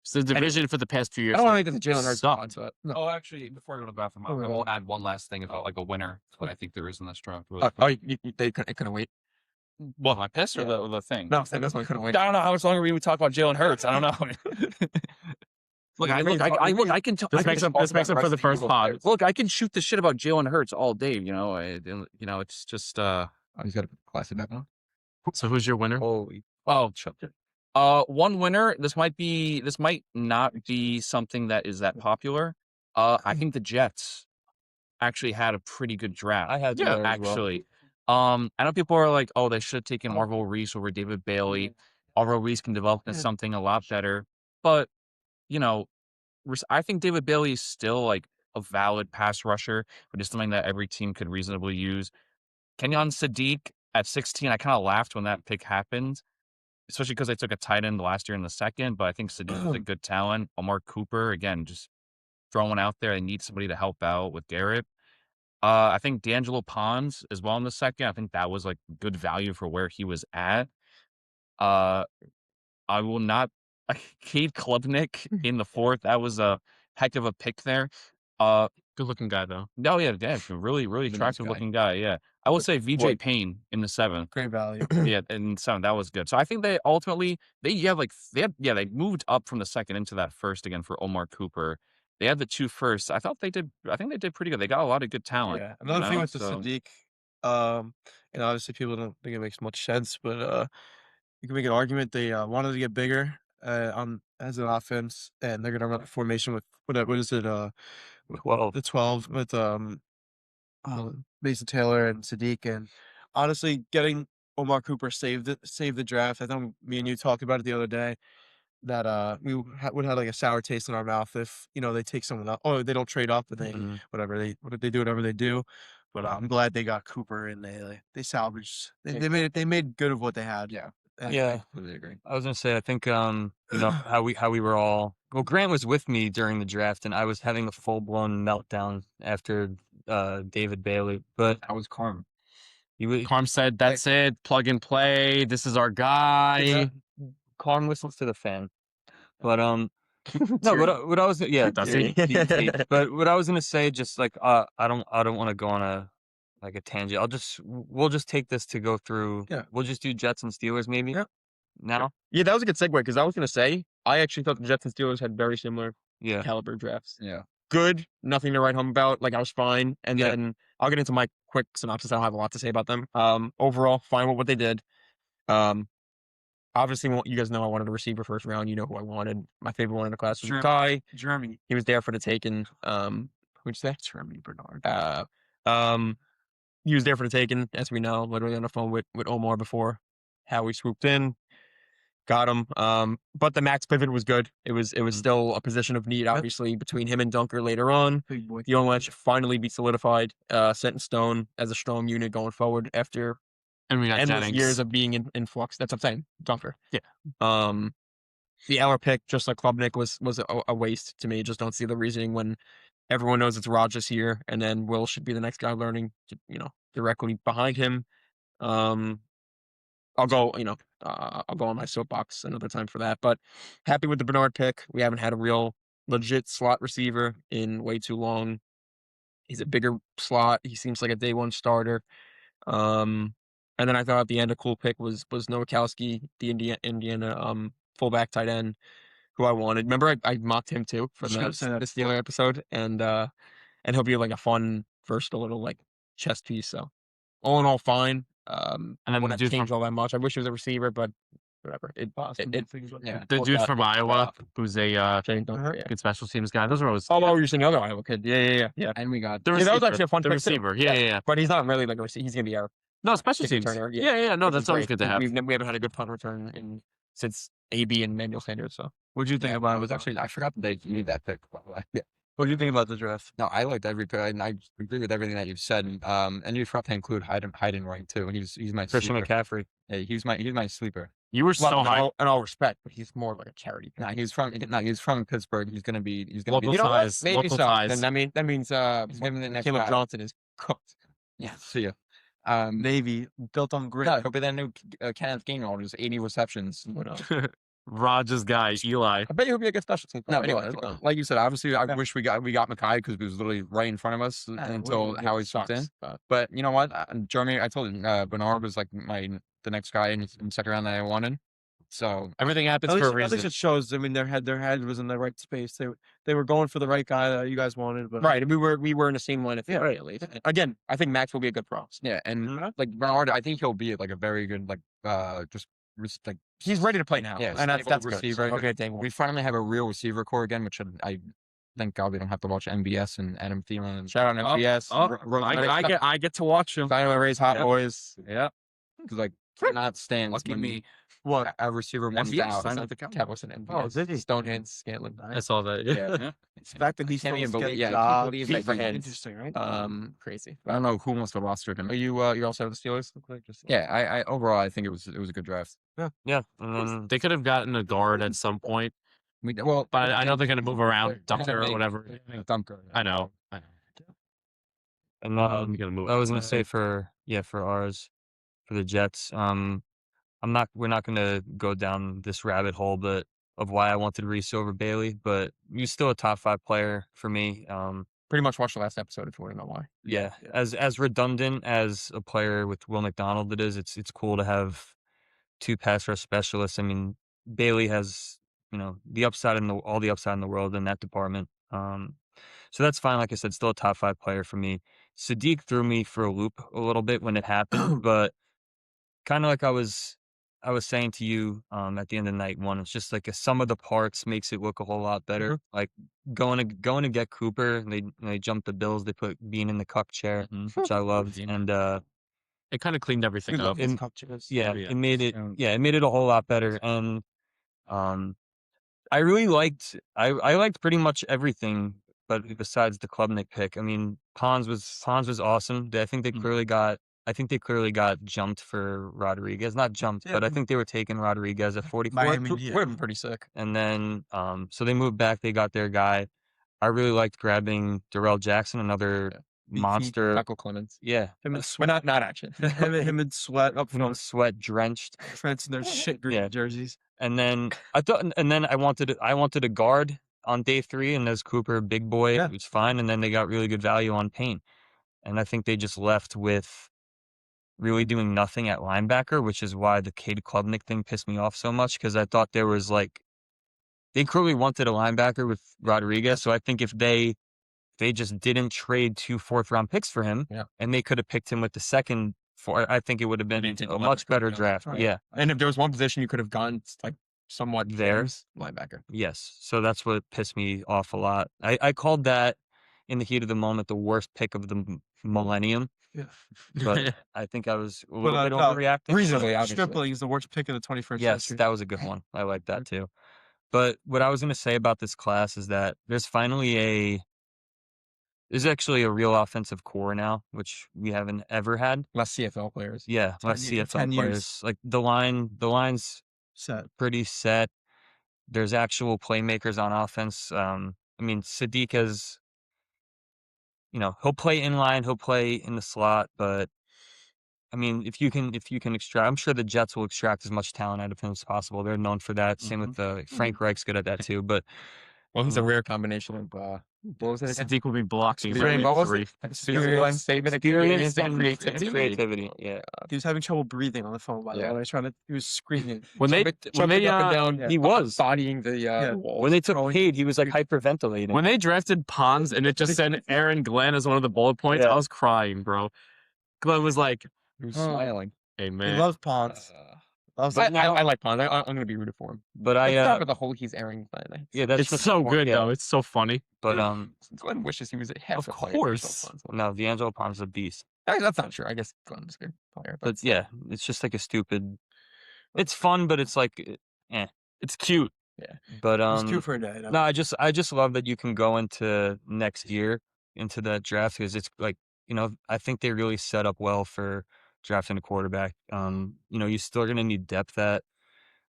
So the division for the past few I years. don't want to make this a Jalen Hurts sucked. pod, but no. Oh, actually, before I go to the bathroom, I will add one last thing about like a winner. What I think there is in this draft. Really They couldn't wait. well, my piss or Yeah. the thing. No, that's why I couldn't wait. I don't know how much longer we would talk about Jalen Hurts. I don't know. Look, I can. This makes up for the first pod. Look, I can shoot the shit about Jalen Hurts all day. You know, it's just Oh, he's got a classic back now. So who's your winner? holy. Oh, one winner. This might not be something that is that popular. I think the Jets actually had a pretty good draft. I had yeah, there as well. actually. I know people are like, oh, they should have taken Arvell Reese over David Bailey. Arvell Reese can develop into something a lot better, but you know, I think David Bailey is still like a valid pass rusher, but it's something that every team could reasonably use. Kenyon Sadiq at 16, I kind of laughed when that pick happened, especially because they took a tight end last year in the second, but I think Sadiq is a good talent. Omar Cooper, again, just throwing out there. They need somebody to help out with Garrett. I think D'Angelo Pons as well in the second. I think that was like good value for where he was at. Uh, I will not. Cade Klubnik in the fourth. That was a heck of a pick there. Good looking guy though. No, yeah, really He's a nice attractive guy. looking guy. Yeah, I would say VJ Payne in the seventh. Great value. Yeah, in seven that was good. So I think they ultimately they moved up from the second into that first again for Omar Cooper. They had the two firsts. I think they did pretty good. They got a lot of good talent. Yeah. Another thing with the So- Sadiq, and obviously people don't think it makes much sense, but you can make an argument they wanted to get bigger on as an offense, and they're gonna run a formation with what is it? 12. The 12 with Mason Taylor and Sadiq, and honestly, getting Omar Cooper saved the draft. I know me and you talked about it the other day that we would have like a sour taste in our mouth if they take someone up. Oh, they don't trade up and they do whatever they do. But I'm glad they got Cooper and they salvaged. They made good of what they had. Yeah. And Yeah. Completely agree. I was gonna say, I think how we were all Grant was with me during the draft, and I was having a full blown meltdown after David Bailey, but I was calm. Carm said, "That's it. Plug and play. This is our guy." Carm whistles to the fan. But no, what I was Does he? But what I was gonna say, just like I don't want to go on a tangent. We'll just take this to go through. Yeah. We'll just do Jets and Steelers maybe. Yeah. Now. Yeah, that was a good segue because I was gonna say I actually thought the Jets and Steelers had very similar Yeah. caliber drafts. Yeah. Good, nothing to write home about. Like I was fine, and Yeah. then I'll get into my quick synopsis. I don't have a lot to say about them. Overall, fine with what they did. Obviously, you guys know I wanted a receiver first round. You know who I wanted. My favorite one in the class was Kai. Jeremy. He was there for the taking. Who'd you say? Jeremy Bernard. He was there for the taking, as we know. Literally on the phone with Omar before Howie swooped in, got him. But the max pivot was good. It was still a position of need, obviously, between him and Dunker later on. Big boy. The O-line should finally be solidified, set in stone as a strong unit going forward after And we got endless Jennings. years of being in flux. That's what I'm saying. Dunker. Yeah. The Eller pick, just like Klubnik, was a waste to me. Just don't see the reasoning when everyone knows it's Rodgers here, and then Will should be the next guy learning, directly behind him. I'll go on my soapbox another time for that. But happy with the Bernard pick. We haven't had a real legit slot receiver in way too long. He's a bigger slot. He seems like a day one starter. And then I thought at the end a cool pick was Nowakowski, the Indiana fullback tight end, who I wanted. Remember I mocked him too for the Steeler episode, and he'll be like a fun, versatile little like chess piece. So all in all, fine. And then wouldn't the have dude changed all that much. I wish he was a receiver, but whatever. Yeah. The worked dude out. from Iowa, who's a Shane Dunker, yeah. good special teams guy. Those are always Oh, you're saying the other Iowa kid. Yeah. And we got the Yeah, receiver. that was actually a fun the pick, too. receiver. Yeah. But he's not really like a receiver. He's gonna be our No, special kick teams. returner. Yeah. No, which that's is always great. good to have. We haven't had a good punt return since AB and Manuel Sanders. So What'd you think Yeah, about I it? was actually I forgot that they made that pick. By the way. Yeah. What do you think about the draft? No, I liked every pick, and I agree with everything that you've said. And you forgot to include Heidenreich too. And he's my Christian sleeper. McCaffrey. Yeah, he's my sleeper. You were so high. in all respect, but he's more like a charity. Nah, he's from Pittsburgh. He's gonna be Local You know what? size. Maybe Local so. size. Then that means him and the next Caleb guy. Johnson is cooked. Yeah, see ya. Navy built on grit. No, he'll be that new Kenneth Gainwell, just 80 receptions. Rogers guy, Eli. I bet he'll be a good special team. No, Anyway, like you said, obviously, I Yeah. wish we got Mackay because he was literally right in front of us until we- Howie stepped in. sucks. But you know what, Jeremy, I told you, Bernard was like the next guy in the second round that I wanted. So Everything happens At for a least reason. it shows. I mean, their head was in the right space. They were going for the right guy that you guys wanted. But Right, and we were in the same line of Yeah. theory at least. Again, I think Max will be a good props. yeah, and Mhm. like Bernard, I think he'll be like a very good like He's ready to play now. Yeah, and that's stable good. receiver. So, okay, day one. we finally have a real receiver core again, which I thank God we don't have to watch MBS and Adam Thielen. And Shout out MBS. I get to watch him. Dynamo Rays Hot Yep. Boys. Yeah. because like not stand Lucky me. what? a receiver one's MBS out. signed Not with the the Cowboys. Cowboys and Oh, MBS. did he? Stonehands, Scantlin. I saw that. Yeah. Yeah. The fact that he's Can't still even believe- getting yeah, I can't jobs. believe Feet for that hands. Interesting, right? Crazy. I don't know who wants to roster him. Are you also have the Steelers? Look like just Yeah, I overall I think it was a good draft. Yeah, and then They could have gotten a guard at some point, Well, but I know they're going to move around, Dunker or make- whatever. Dunker. I know. and You gotta move I was it. gonna say for ours, for the Jets. We're not gonna go down this rabbit hole, but of why I wanted Reese over Bailey, but he's still a top 5 player for me. pretty much watched the last episode if you want to know why. Yeah, as redundant as a player with Will McDonald it is, it's cool to have 2 pass rush specialists. I mean, Bailey has, the upside all the upside in the world in that department. So that's fine. Like I said, still a top 5 player for me. Sadiq threw me for a loop a little bit when it happened, but kind of like I was saying to you at the end of night 1, it's just like a sum of the parts makes it look a whole lot better. Like going to get Cooper, they jumped the Bills, they put Bean in the cuck chair, which I loved, and It kind of cleaned everything up. and- yeah, Yeah. it made it a whole lot better. And I really liked I liked pretty much everything, but besides the Klubnik pick. I mean, Pons was awesome. I think they clearly got jumped for Rodriguez. Not jumped, Yeah. but I think they were taking Rodriguez at 44. Miami, Would have been pretty sick. And then so they moved back, they got their guy. I really liked grabbing Darrell Jackson, another monster. Michael Clemens. Yeah. Him and But Sweat. not actually. him and Sweat up front. Sweat drenched. Friends in their shit green Yeah. jerseys. And then I wanted a guard on day 3, and as Cooper, big boy, Yeah. it was fine. And then they got really good value on Payne, and I think they just left with really doing nothing at linebacker, which is why the Cade Klubnik thing pissed me off so much, because I thought there was they clearly wanted a linebacker with Rodriguez. So I think if they just didn't trade 2 4th-round picks for him, Yeah. and they could have picked him with the second. I think it would have been didn't take a a much linebacker, better yeah. draft. Right. Yeah. And if there was one position you could have gone like somewhat There. linebacker. Yes. So that's what pissed me off a lot. I called that in the heat of the moment the worst pick of the millennium, Yeah. but I think I was a little bit no, overreacting. Reasonably, obviously. Stripling is the worst pick of the 21st Yes, century. that was a good one. I like that too. But what I was going to say about this class is that there's actually a real offensive core now, which we haven't ever had. Less CFL players. Yeah, less 10 CFL years. players. Like the line's Set. pretty set. There's actual playmakers on offense. I mean, Sadiq has, he'll play inline, he'll play in the slot, but I mean, if you can extract, I'm sure the Jets will extract as much talent out of him as possible. They're known for that. Same with Frank Reich's good at that too. But Well, he's a rare combination of what was it? Sadiq will be blocking. Experience- what was it? 3. Experience, statement, experience, and creativity. creativity. Yeah, He was having trouble breathing on the phone, by the Yeah. way. He was screaming. When they Jumping up and down, he was. bodying the walls. When they took Cade, he was like hyperventilating. when they drafted Pons and it just said Aaron Glenn as one of the bullet points, Yeah. I was crying, bro. Glenn was like, He was smiling. "Hey He man, loves Pons. Loves But him. I like Pond. I'm going to be rooted for him. But Let's I start with the whole he's airing Glenn. yeah, that's it's just so more- good yeah. though. It's so funny." But Glenn wishes he was half Of a player. course. no, D'Angelo Pons is a beast. That's not true. I guess Glenn's a good player. But But yeah, it's just like a stupid. It's fun, but it's like, It's cute. but He's cute for a day. no, I just love that you can go into next year into that draft, because it's like, I think they really set up well for drafting a quarterback. You're still gonna need depth at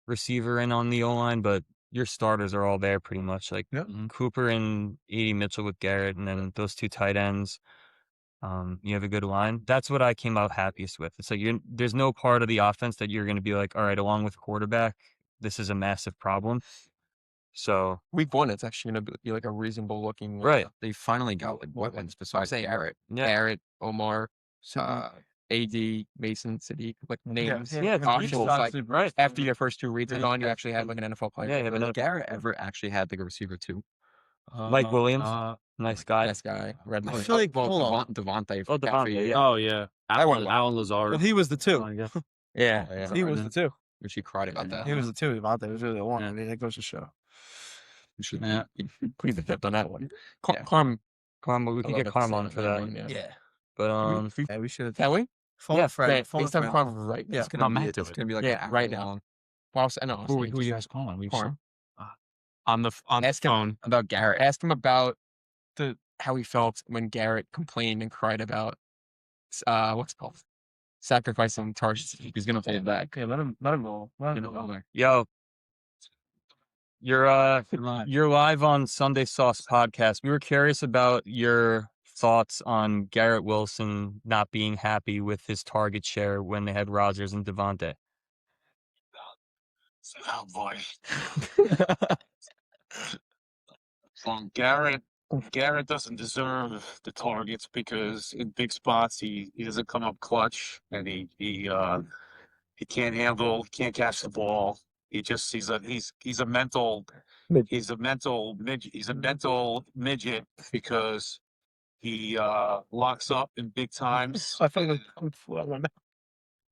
receiver and on the O-line, but your starters are all there pretty much. Like Yep. Cooper and A.D. Mitchell with Garrett, and then those 2 tight ends. You have a good line. That's what I came out happiest with. It's like there's no part of the offense that you're going to be like, all right, along with quarterback, this is a massive problem. So Week 1, it's actually gonna be like a reasonable looking. right, They finally got like weapons besides Garrett. yeah, Garrett, Omar, AD, Mason, City, like names. yeah, it's options, people. like, Right. after your first 2 reads are gone, you actually have like an NFL player. Yeah, you have Has another Garrett ever actually had like a receiver too? Mike Williams, nice guy. Nice guy. Red I Light. feel like well, hold on. Devontae. Oh, got for Devontae, you. yeah. Oh yeah, Alan Lazard. Well, he was the two. Yeah. Oh, yeah. He was the two. Which he cried about that. He was the two. Devontae was really the one. Yeah. I mean, that goes to show. You should Yeah. Please accept on that one. Yeah. Carm. We can get Carm on for that. Yeah. But Yeah, we should have. Can we? Phone yeah, a friend. Yeah, Phone a FaceTime friend. Carm right now. Yeah. It's gonna be. Matt do It's it. gonna be like Yeah, an right hour now. long. Well, I know. Who are you guys calling? Carm. On the Ask him phone. about Garrett. Ask him about how he felt when Garrett complained and cried about what's it called? Sacrificing targets. He's gonna hold back. Yeah, let him roll. Let him roll. yo, you're live on Sunday Sauce podcast. We were curious about your thoughts on Garrett Wilson not being happy with his target share when they had Rodgers and Devontae. Oh boy. Garrett doesn't deserve the targets because in big spots he doesn't come up clutch and he can't handle, can't catch the ball. He's a mental midget because he locks up in big times. I feel like I'm full.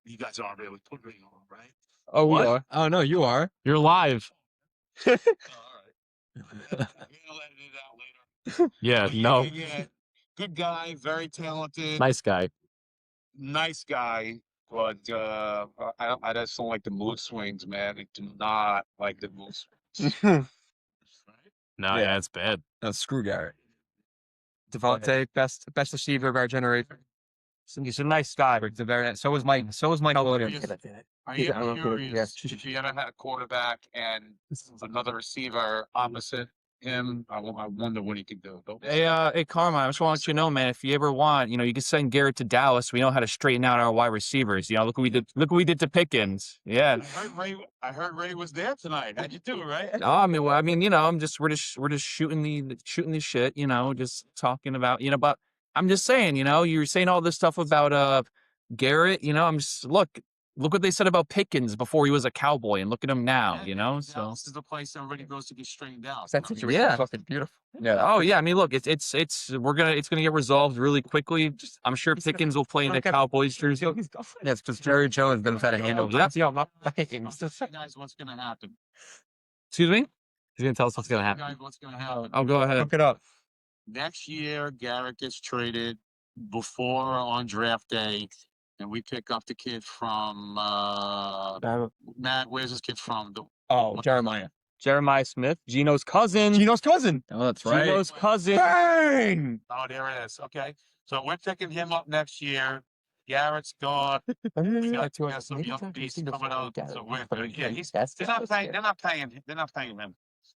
You guys aren't really putting me on, right? Oh, we What? are. Oh no, you are. You're live. Oh, all right. I'm gonna let it out later. Yeah, But no. yeah. Good guy, very talented, Nice guy. nice guy. But I just don't like the mood swings, man. I do not like the mood swings. No, Yeah. yeah, it's bad. No, screw Garrett. Devontae, best receiver of our generation. He's a nice guy. So was Mike. So was Mike Williams. I Yeah, am I don't care. curious if you ever had a quarterback and another receiver opposite him. I wonder what he could do. Hey, Carmine, I just want to let you know, man, if you ever want, you can send Garrett to Dallas. We know how to straighten out our wide receivers. Look what we did. Look what we did to Pickens. Yeah. I heard Ray was there tonight. How'd you do, Ray? No, I mean, we're just shooting the shit, just talking about, but I'm just saying, you're saying all this stuff about Garrett, I'm just look what they said about Pickens before he was a Cowboy, and look at him now, so. Dallas is the place everybody goes to get straightened out. That situation Yeah. is fucking beautiful. Yeah. Oh yeah. I mean, look, it's gonna get resolved really quickly. I'm sure Pickens will play in the Cowboys jersey. Yes, because Jerry Jones knows how to handle that. Yeah, I'm not Guys, what's gonna happen? Excuse me. He's gonna tell us what's gonna happen. Guys, what's gonna happen? Oh, go ahead. Look it up. Next year, Garrett gets traded before on draft day, and we pick up the kid from Matt. Where's this kid from? Oh, Jeremiah. Jeremiah Smith, Gino's cousin. Gino's cousin. Oh, that's Gino's cousin. Bang! Oh, there it is. Okay, so we're picking him up next year. Garrett's gone. I We got some young beasts coming out. So they're not paying him.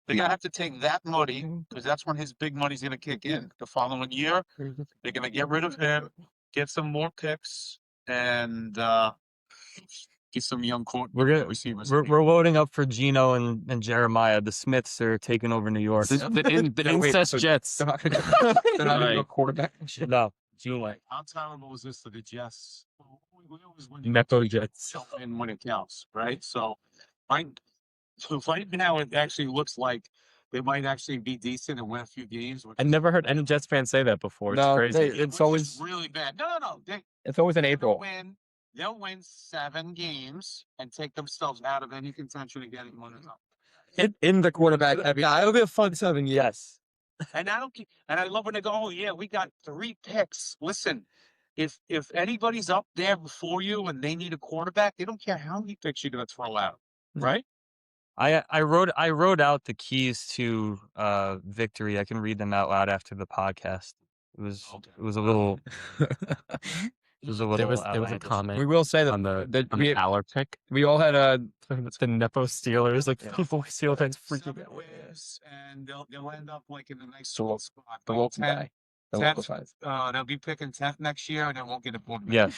They're gonna have to take that money because that's when his big money's gonna kick in. The following year, they're gonna get rid of him, get some more picks, and get some young receivers. We're loading up for Gino and Jeremiah. The Smiths are taking over New York. The incest Jets. They're not gonna do a quarterback. No. How terrible is this to the Jets? We always win Nepo Jets. and when it counts, right? So right now it actually looks like they might actually be decent and win a few games. I never heard any Jets fan say that before. It's No, crazy. it's which always is really bad. No. it's always in April. They'll win 7 games and take themselves out of any contention of getting one of them. In the quarterback. Yeah, it'll be a fun 7 years. Yes. And I love when they go, oh yeah, we got 3 picks. Listen, if anybody's up there before you and they need a quarterback, they don't care how many picks you're gonna throw out, right? I wrote out the keys to victory. I can read them out loud after the podcast. It was a little There was a outlandish. comment We will say that on the we, Aller pick. we all had The Nepo Steelers, like Yeah. people Steel fans freaking 7 wins, and they'll end up like in a nice The lo- spot. the like local 10, guy. The 10, local size. they'll be picking 10th next year, and they won't get a quarterback. Yeah.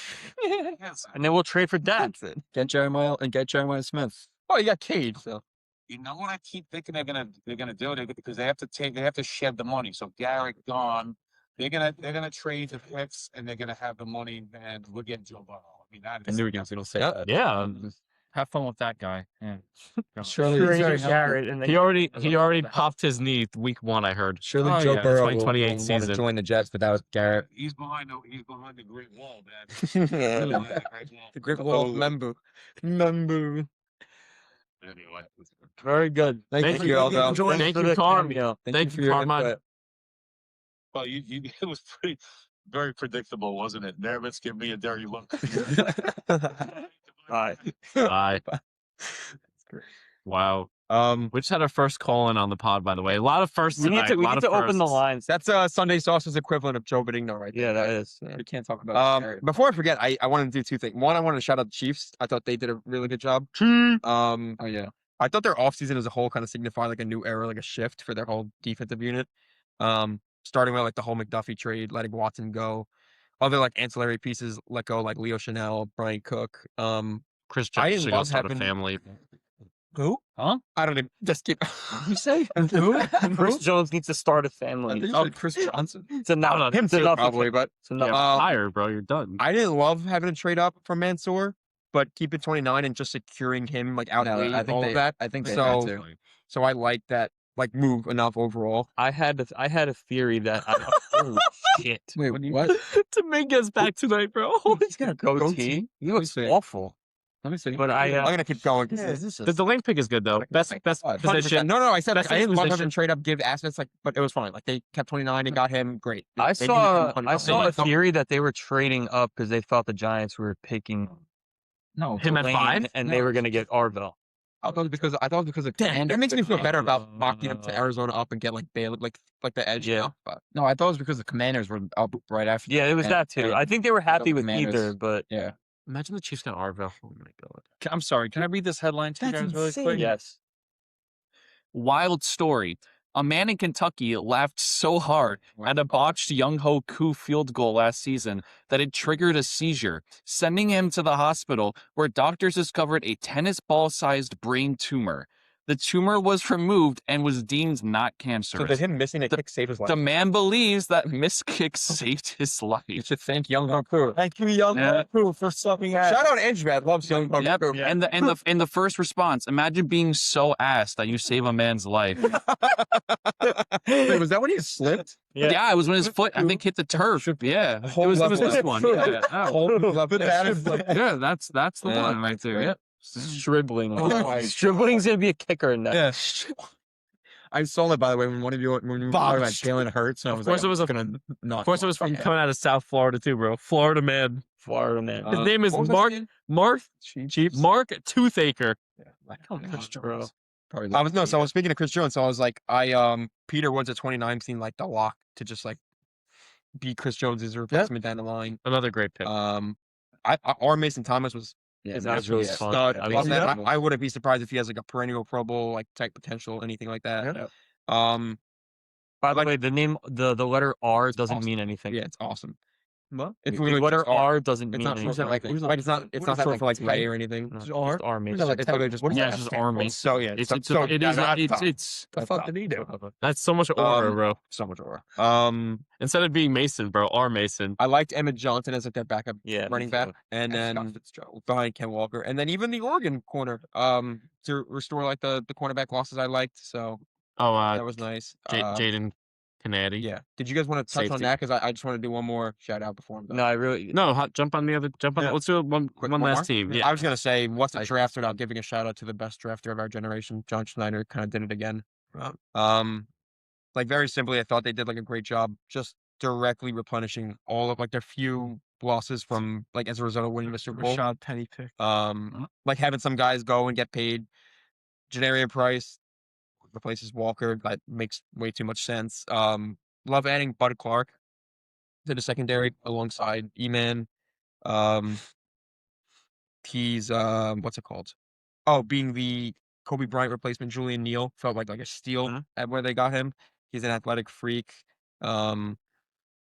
Yes. And then we'll trade for Dak. Get Jeremiah Smith. Oh, you got Cade. So You know what I keep thinking they're gonna do? Because they have to shed the money. So Garrett gone. They're gonna trade the picks and they're gonna have the money and we're getting Joe Burrow. I mean that I is knew you were going to say Yep. that. Yeah. Have fun with that guy. Yeah. Surely, he's very helpful. Garrett, and He already popped his knee week 1, I heard. Surely Oh, Joe yeah, Burrow will 2028 want to season. join the Jets, but that was Garrett. he's behind the Great Wall, man. Really behind the Great Wall. the Great Wall of Membu. Membu. Anyway. very good. Thank you, Arvell. Thank for you, the Carm. cameo. Thank for you, your Carmine. input. Well, it was very predictable, wasn't it? Nervous, give me a dirty look. Bye. Bye. That's great. Wow. Um, We just had our first call-in on the pod, by the way. A lot of firsts We need tonight. to open the lines. that's Sunday Sauce's equivalent of Joe Benigno, right there. Yeah, that is. We can't talk about Garrett. Before I forget, I wanted to do 2 things. One, I wanted to shout out the Chiefs. I thought they did a really good job. Oh yeah. I thought their offseason as a whole kind of signified like a new era, like a shift for their whole defensive unit. Starting with like the whole McDuffie trade, letting Watson go, other like ancillary pieces let go, like Leo Chanel, Brian Cook. Chris I Jones should love go start a having- family. Who? Huh? I don't even just keep. You say who? Chris Jones needs to start a I family. think you said Chris Johnson. It's enough. Him It's too, enough. probably, but It's enough. Yeah, retire, bro. You're done. I didn't love having to trade up from Mansoor, but keep it 29 and just securing him like outweighed I think all they, of that. I think they So- had to. So I like that like move enough overall. I had a theory that holy shit. Wait, what? Dominguez back tonight, bro. He's got a goatee. He looks see. awful. Let me see. But I I'm gonna keep going. The link pick is good though. Best 100%. position. No, I said Best I didn't love position. having to trade up, give assets, like, but it was fine. Like they kept 29, they got him, great. I They saw needed him I saw a 100%. theory that they were trading up because they thought the Giants were picking No, Him at Lane 5? and they were gonna get Arvell. I thought it was because of Damn, it makes me feel better about mocking him to Arizona up and get like Bailey, like the edge. Yeah. You know? But no, I thought it was because the Commanders were up right after. Yeah, it was and- that too. and- I think they were happy with Commanders. either, but Yeah. Imagine the Chiefs got Arvell. Oh my god. I'm sorry. Can I read this headline to you guys really quick? yes. Wild story. A man in Kentucky laughed so hard at a botched Young Ho Koo field goal last season that it triggered a seizure, sending him to the hospital where doctors discovered a tennis ball-sized brain tumor. The tumor was removed and was deemed not so cancerous. did him missing a kick save his life? The man believes that missed kick saved his You life. should thank Young Hoku. Thank you, Young Yeah. Crew, for subbing at. Shout out Andrew, man. Loves Young Yep. Hoku. And the first response, imagine being so ass that you save a man's life. Wait, was that when he slipped? Yeah, it was when his foot, I think, hit the turf. Yeah, it was this one. Yeah, yeah, that's the Yeah. one right there. Yeah. Shribbling. Oh my Shribling's gonna be a kicker in that. Yeah. I saw it, by the way, when one of you were talking about Jalen Hurts. And I was course like, it was gonna not. Of course, it was from coming out of South Florida too, bro. Florida man. Florida man. His name is what was Mark. his name? Mark. Chiefs. Mark Toothaker. Bro. I was speaking to Chris Jones, so I was like, Peter Woods at 29 seemed like the lock to just like be Chris Jones's replacement down the line. Another great pick. Our Mason Thomas was Yeah, That was really a fun. stud. I Love mean, that. I wouldn't be surprised if he has like a perennial Pro Bowl like type potential, anything like that. Yep. Like- By the way, the name the letter R doesn't Awesome. mean anything. Yeah, it's awesome. What? It's The literally letter just R doesn't It's mean not anything. short for like it's not short for like pay or anything. No, Just just R? R means. It's literally just Yeah, it's just army. So yeah, It's so, it so is yeah, it's the fuck did he do? that's so much aura, bro. So much aura. Instead of being Mason, bro, R Mason. I liked Emmett Johnson as like their backup Yeah. running back, and then behind Ken Walker, and then even the Oregon corner, to restore like the cornerback losses I liked. So Oh, that was nice. Jaden Canady. Yeah. Did you guys want to touch on Safety. that? Because I just want to do one more shout out before I'm done. No, I really. No, jump on. Yeah. Let's do one Quick, one one last more? team. Yeah. I was gonna say, what's a draft without giving a shout out to the best drafter of our generation, John Schneider. Kind of did it again. Like very simply, I thought they did like a great job, just directly replenishing all of like their few losses from like as a result of winning the Super Bowl. Rashad Penny pick. Like having some guys go and get paid. Janarian Price replaces Walker. That makes way too much sense. Love adding Bud Clark to the secondary alongside E-Man. He's what's it called? Oh, being the Kobe Bryant replacement, Julian Neal felt like a steal at where they got him. He's an athletic freak.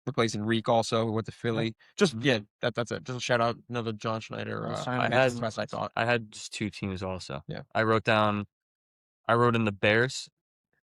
replacing Reek also with the Philly. Just that's it. Just a shout out another John Schneider. I had just 2 teams also. Yeah. I wrote in the Bears.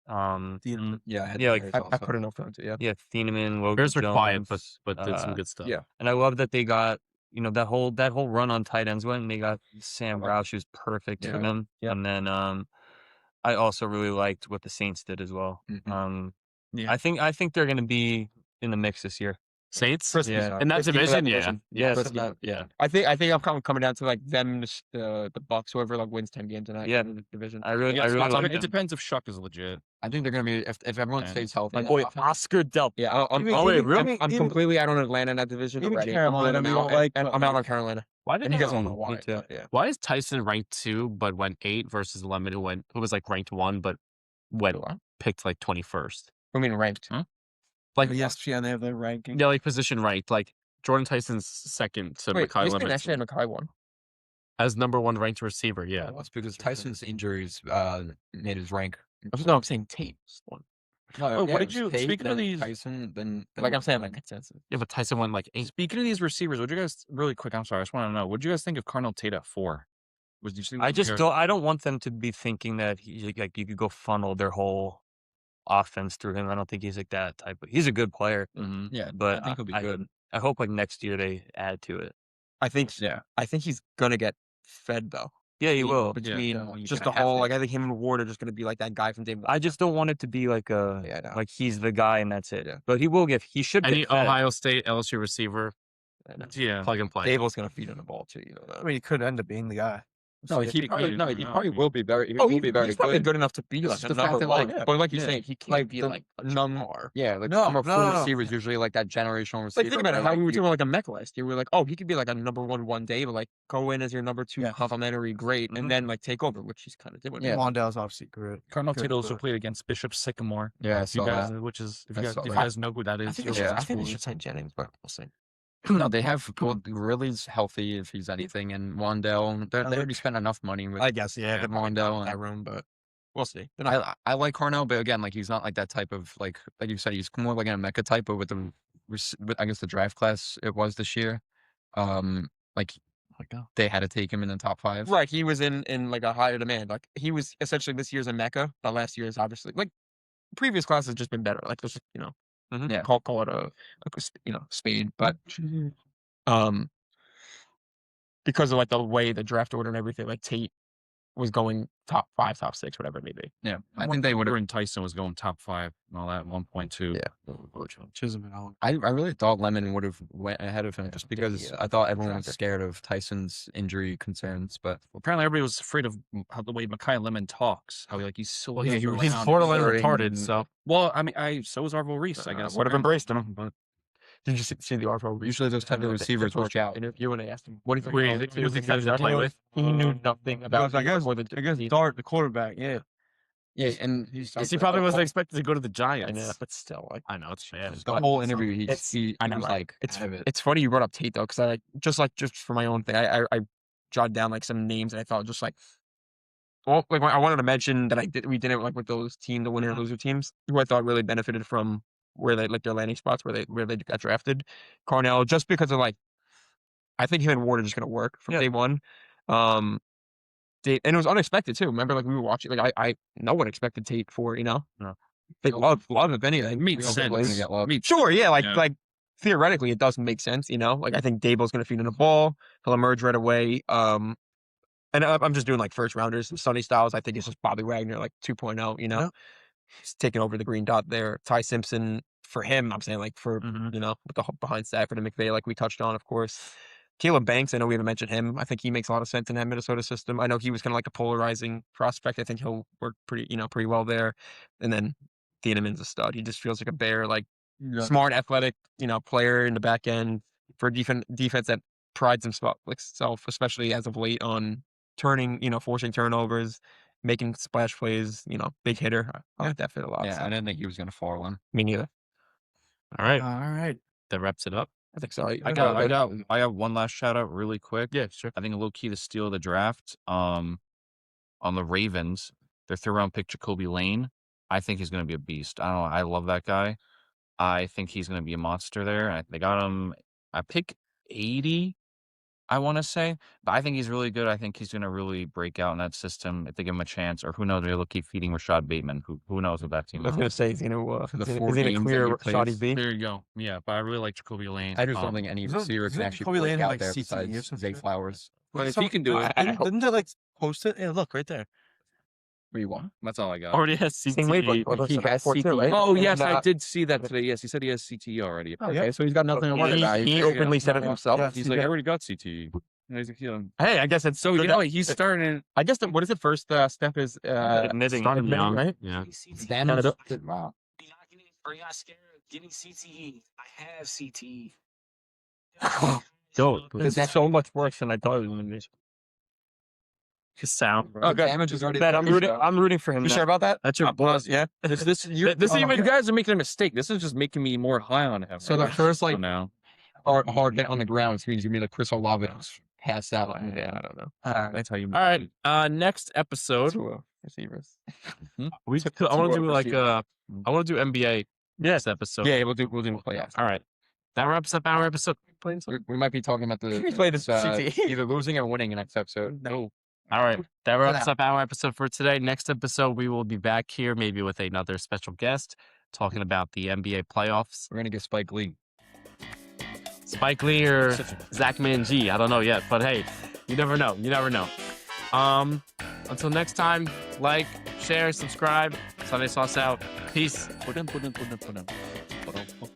Yeah, I had Yeah, the like Bears I also. put enough onto yeah. Yeah, Thieneman, Logan Bears were quiet, Jones, but did some good stuff. Yeah. and I love that they got that whole run on tight ends went, and they got Sam Roush, who's perfect for them. Yeah. And then I also really liked what the Saints did as well. Mhm. Yeah. I think they're going to be in the mix this year. Saints? Yeah. In that Risky for that division, yeah. division. Yes. Risky. Yeah. I think I'm coming down to like them, the Bucks, whoever like wins 10 games tonight. Yeah. in the division. I really It like them. depends if Shuck is legit. I think they're gonna be if everyone Yeah. stays healthy. My boy Oscar Delp. Yeah, I'm completely out on Atlanta in that division even already. Carolina, I'm we out, don't like, and but, I'm out like- on Carolina. Why did And you guys don't me know why. too. But yeah. Why is Tyson ranked 2 but went 8 versus Lemon who was like ranked 1 but went picked like 21st? I mean ranked. Like ESPN, they have their ranking. yeah, like position ranked. Like Jordan Tyson's second to Wait, Mekhi ESPN Lemon actually had Mekhi one. as number 1 ranked receiver. Yeah. Well, that's because Tyson's injuries made his rank. No, I'm saying Tate's one. Oh, what did it was you- Tate, speaking of then these- Tyson, then Like I'm saying, like consensus. Yeah, but Tyson went like 8. Speaking of these receivers, what do you guys really quick? I'm sorry, I just want to know. What do you guys think of Cardinal Tate at 4? Was you I just don't. I don't want them to be thinking that he like you could go funnel their whole offense through him. I don't think he's like that type. He's a good player, Yeah, but I think he'll be good. I hope like next year they add to it. I think Yeah. I think he's gonna get fed though. Yeah, he will. Between you're just the gonna have whole to. like I think him and Ward are just gonna be like that guy from day one. I just don't want it to be like Yeah, I know. like he's the guy and that's it. Yeah. But he will get. He should Any get fed. Ohio State, LSU receiver, Yeah. plug and play. Dable's gonna feed on the ball too. You know that. I mean, he could end up being the guy. No, he probably will be very. He Oh, will be very he's probably good. good enough to be It's like just a the fact number that, one. like, But like you're yeah, saying, he can't like be the like a number. Yeah, like No, number 4 no. receiver is usually like that generational receiver. Like think about it. where, How like, we were you- doing like a mech last year. We were like, oh, he could be like a number one day, but like go in as your number 2 Yeah. complimentary, great, and then like take over, which he's kind of doing. Yeah. Wandell's obviously great. Cardinal Good Tate also player. played against Bishop Sycamore. Yeah, I You saw guys, that. which is if I you guys, saw if you that. guys know who that is, I think you'll- they should, Yeah. I think they should sign Jennings, but we'll see. No, they have Ridley's healthy if he's anything, and Wandell. They already spent enough money with. I guess yeah, Wandell that and room, but we'll see. They're not- I like Cornell, but again, like he's not like that type of like you said, he's more like an Emeka type, but with I guess the draft class it was this year, like they had to take him in the top 5. Right, he was in like a higher demand. Like he was essentially this year's a Mecca, but last year's obviously like previous class has just been better. Like just Yeah. call it a spade, but because of like the way the draft order and everything, like Tate was going top 5, top 6, whatever it may be. Yeah, I think they would have. and Tyson was going top 5 and all that at 1.2. Yeah. Chisholm and Allen. I really thought Lemon would have went ahead of him just because I thought everyone was tracker. scared of Tyson's injury concerns, but Well, apparently everybody was afraid of how the way Mekhi Lemon talks. How he so Well, yeah, goes he's around. borderline Sorry. retarded, so Well, I mean, so is Arvell Reese, I guess. Would have embraced him. But Did you see the Arvell? usually those type of receivers work out. Interview and they asked him, "What do you think?" Were you- about was he excited to play with? He knew nothing about. I guess more than Dart, the quarterback. Yeah. Yeah, and He's he probably wasn't expected to go to the I Giants. know, but still, like I know it's bad. the whole interview, he I know, was right? like, It's out of it. it's funny you brought up Tate though, because I just for my own thing, I jotted down like some names and I thought just like, well, like I wanted to mention that we did it like with those the winner and loser teams who I thought really benefited from where they like their landing spots where they got drafted. Cornell, just because of like, I think him and Ward are just gonna work from day one. And it was unexpected too. Remember, like we were watching, like I no one expected Tate for No. they love if anything. Makes He's sense. gonna get love. Sure, yeah, Yeah. like theoretically it does make sense, Like I think Dable's gonna feed in the ball. He'll emerge right away. And I'm just doing like first rounders. Sonny Styles, I think it's just Bobby Wagner, like 2.0. Yeah. He's taking over the green dot there. Ty Simpson for him, I'm saying like for Mhm. with the behind Stafford and McVay, like we touched on, of course. Caleb Banks, I know we haven't mentioned him. I think he makes a lot of sense in that Minnesota system. I know he was kind of like a polarizing prospect. I think he'll work pretty well there. And then Thieneman's a stud. He just feels like a bear, like smart, athletic, player in the back end for a defense that prides himself, especially as of late, on turning, forcing turnovers, making splash plays. Big hitter. I like that fit a lot. Yeah, so. I didn't think he was gonna fall in. Me neither. All right, All right. that wraps it up. I think so. I got one last shout out really quick. Yeah, sure. I think a low key the steal of the draft. On the Ravens, their 3rd round pick Jacoby Lane. I think he's going to be a beast. I don't know. I love that guy. I think he's going to be a monster there. They got him. I pick 80. I want to say, but I think he's really good. I think he's going to really break out in that system if they give him a chance, or who knows, maybe they'll keep feeding Rashad Bateman. Who knows what that team I was is. gonna say he's gonna For the he's 4 gonna games that clear he plays. Shoddy B. There you go. Yeah, but I really like Jacoby Lane. I just don't think any Isn't- receiver can isn't actually Jacoby break Lane have, out like, there CTE or besides some Zay shit? Flowers. Well, if he can do it, Didn't they like post it? Yeah, look right there. What do you want? that's all I got. Already has Same way, CTE. but He has CTE. right? Oh yes, I Not- did see that today. Yes, he said he has CTE already. Oh, Okay, yeah. so he's got nothing to worry He, about. he openly said it Yeah. himself. Yeah. He's like, I already got CTE. And he's like, yeah. Hey, I guess it's So you know, he's starting. I guess what is the first step is Admitting start I'm admitting, young. right? Yeah. Damage. Wow. You're not scared of getting CTE. I have CTE. Yo, It's so much worse than I thought it was gonna be. his sound. Oh, good. Damage is already Bet, there. I'm rooting for him. You now. sure about that? That's your Pause. Yeah. You guys are making a mistake. This is just making me more high on him. So the first like now. hard hit on the ground, which means you mean like Chris Olave passed out. Yeah, I don't know. That's how you. All right. Next episode, Receivers. I want to do like I want to do NBA next episode. Yeah, we'll do playoffs. All right. That wraps up our episode. We might be talking about We played this either losing or winning in next episode. No. All right. That wraps now. up our episode for today. Next episode, we will be back here, maybe with another special guest, talking about the NBA playoffs. We're gonna get Spike Lee. Spike Lee or Zach Mangie. I don't know yet, but hey, you never know. You never know. Until next time, like, share, subscribe. Sunday Sauce out. Peace. Put him.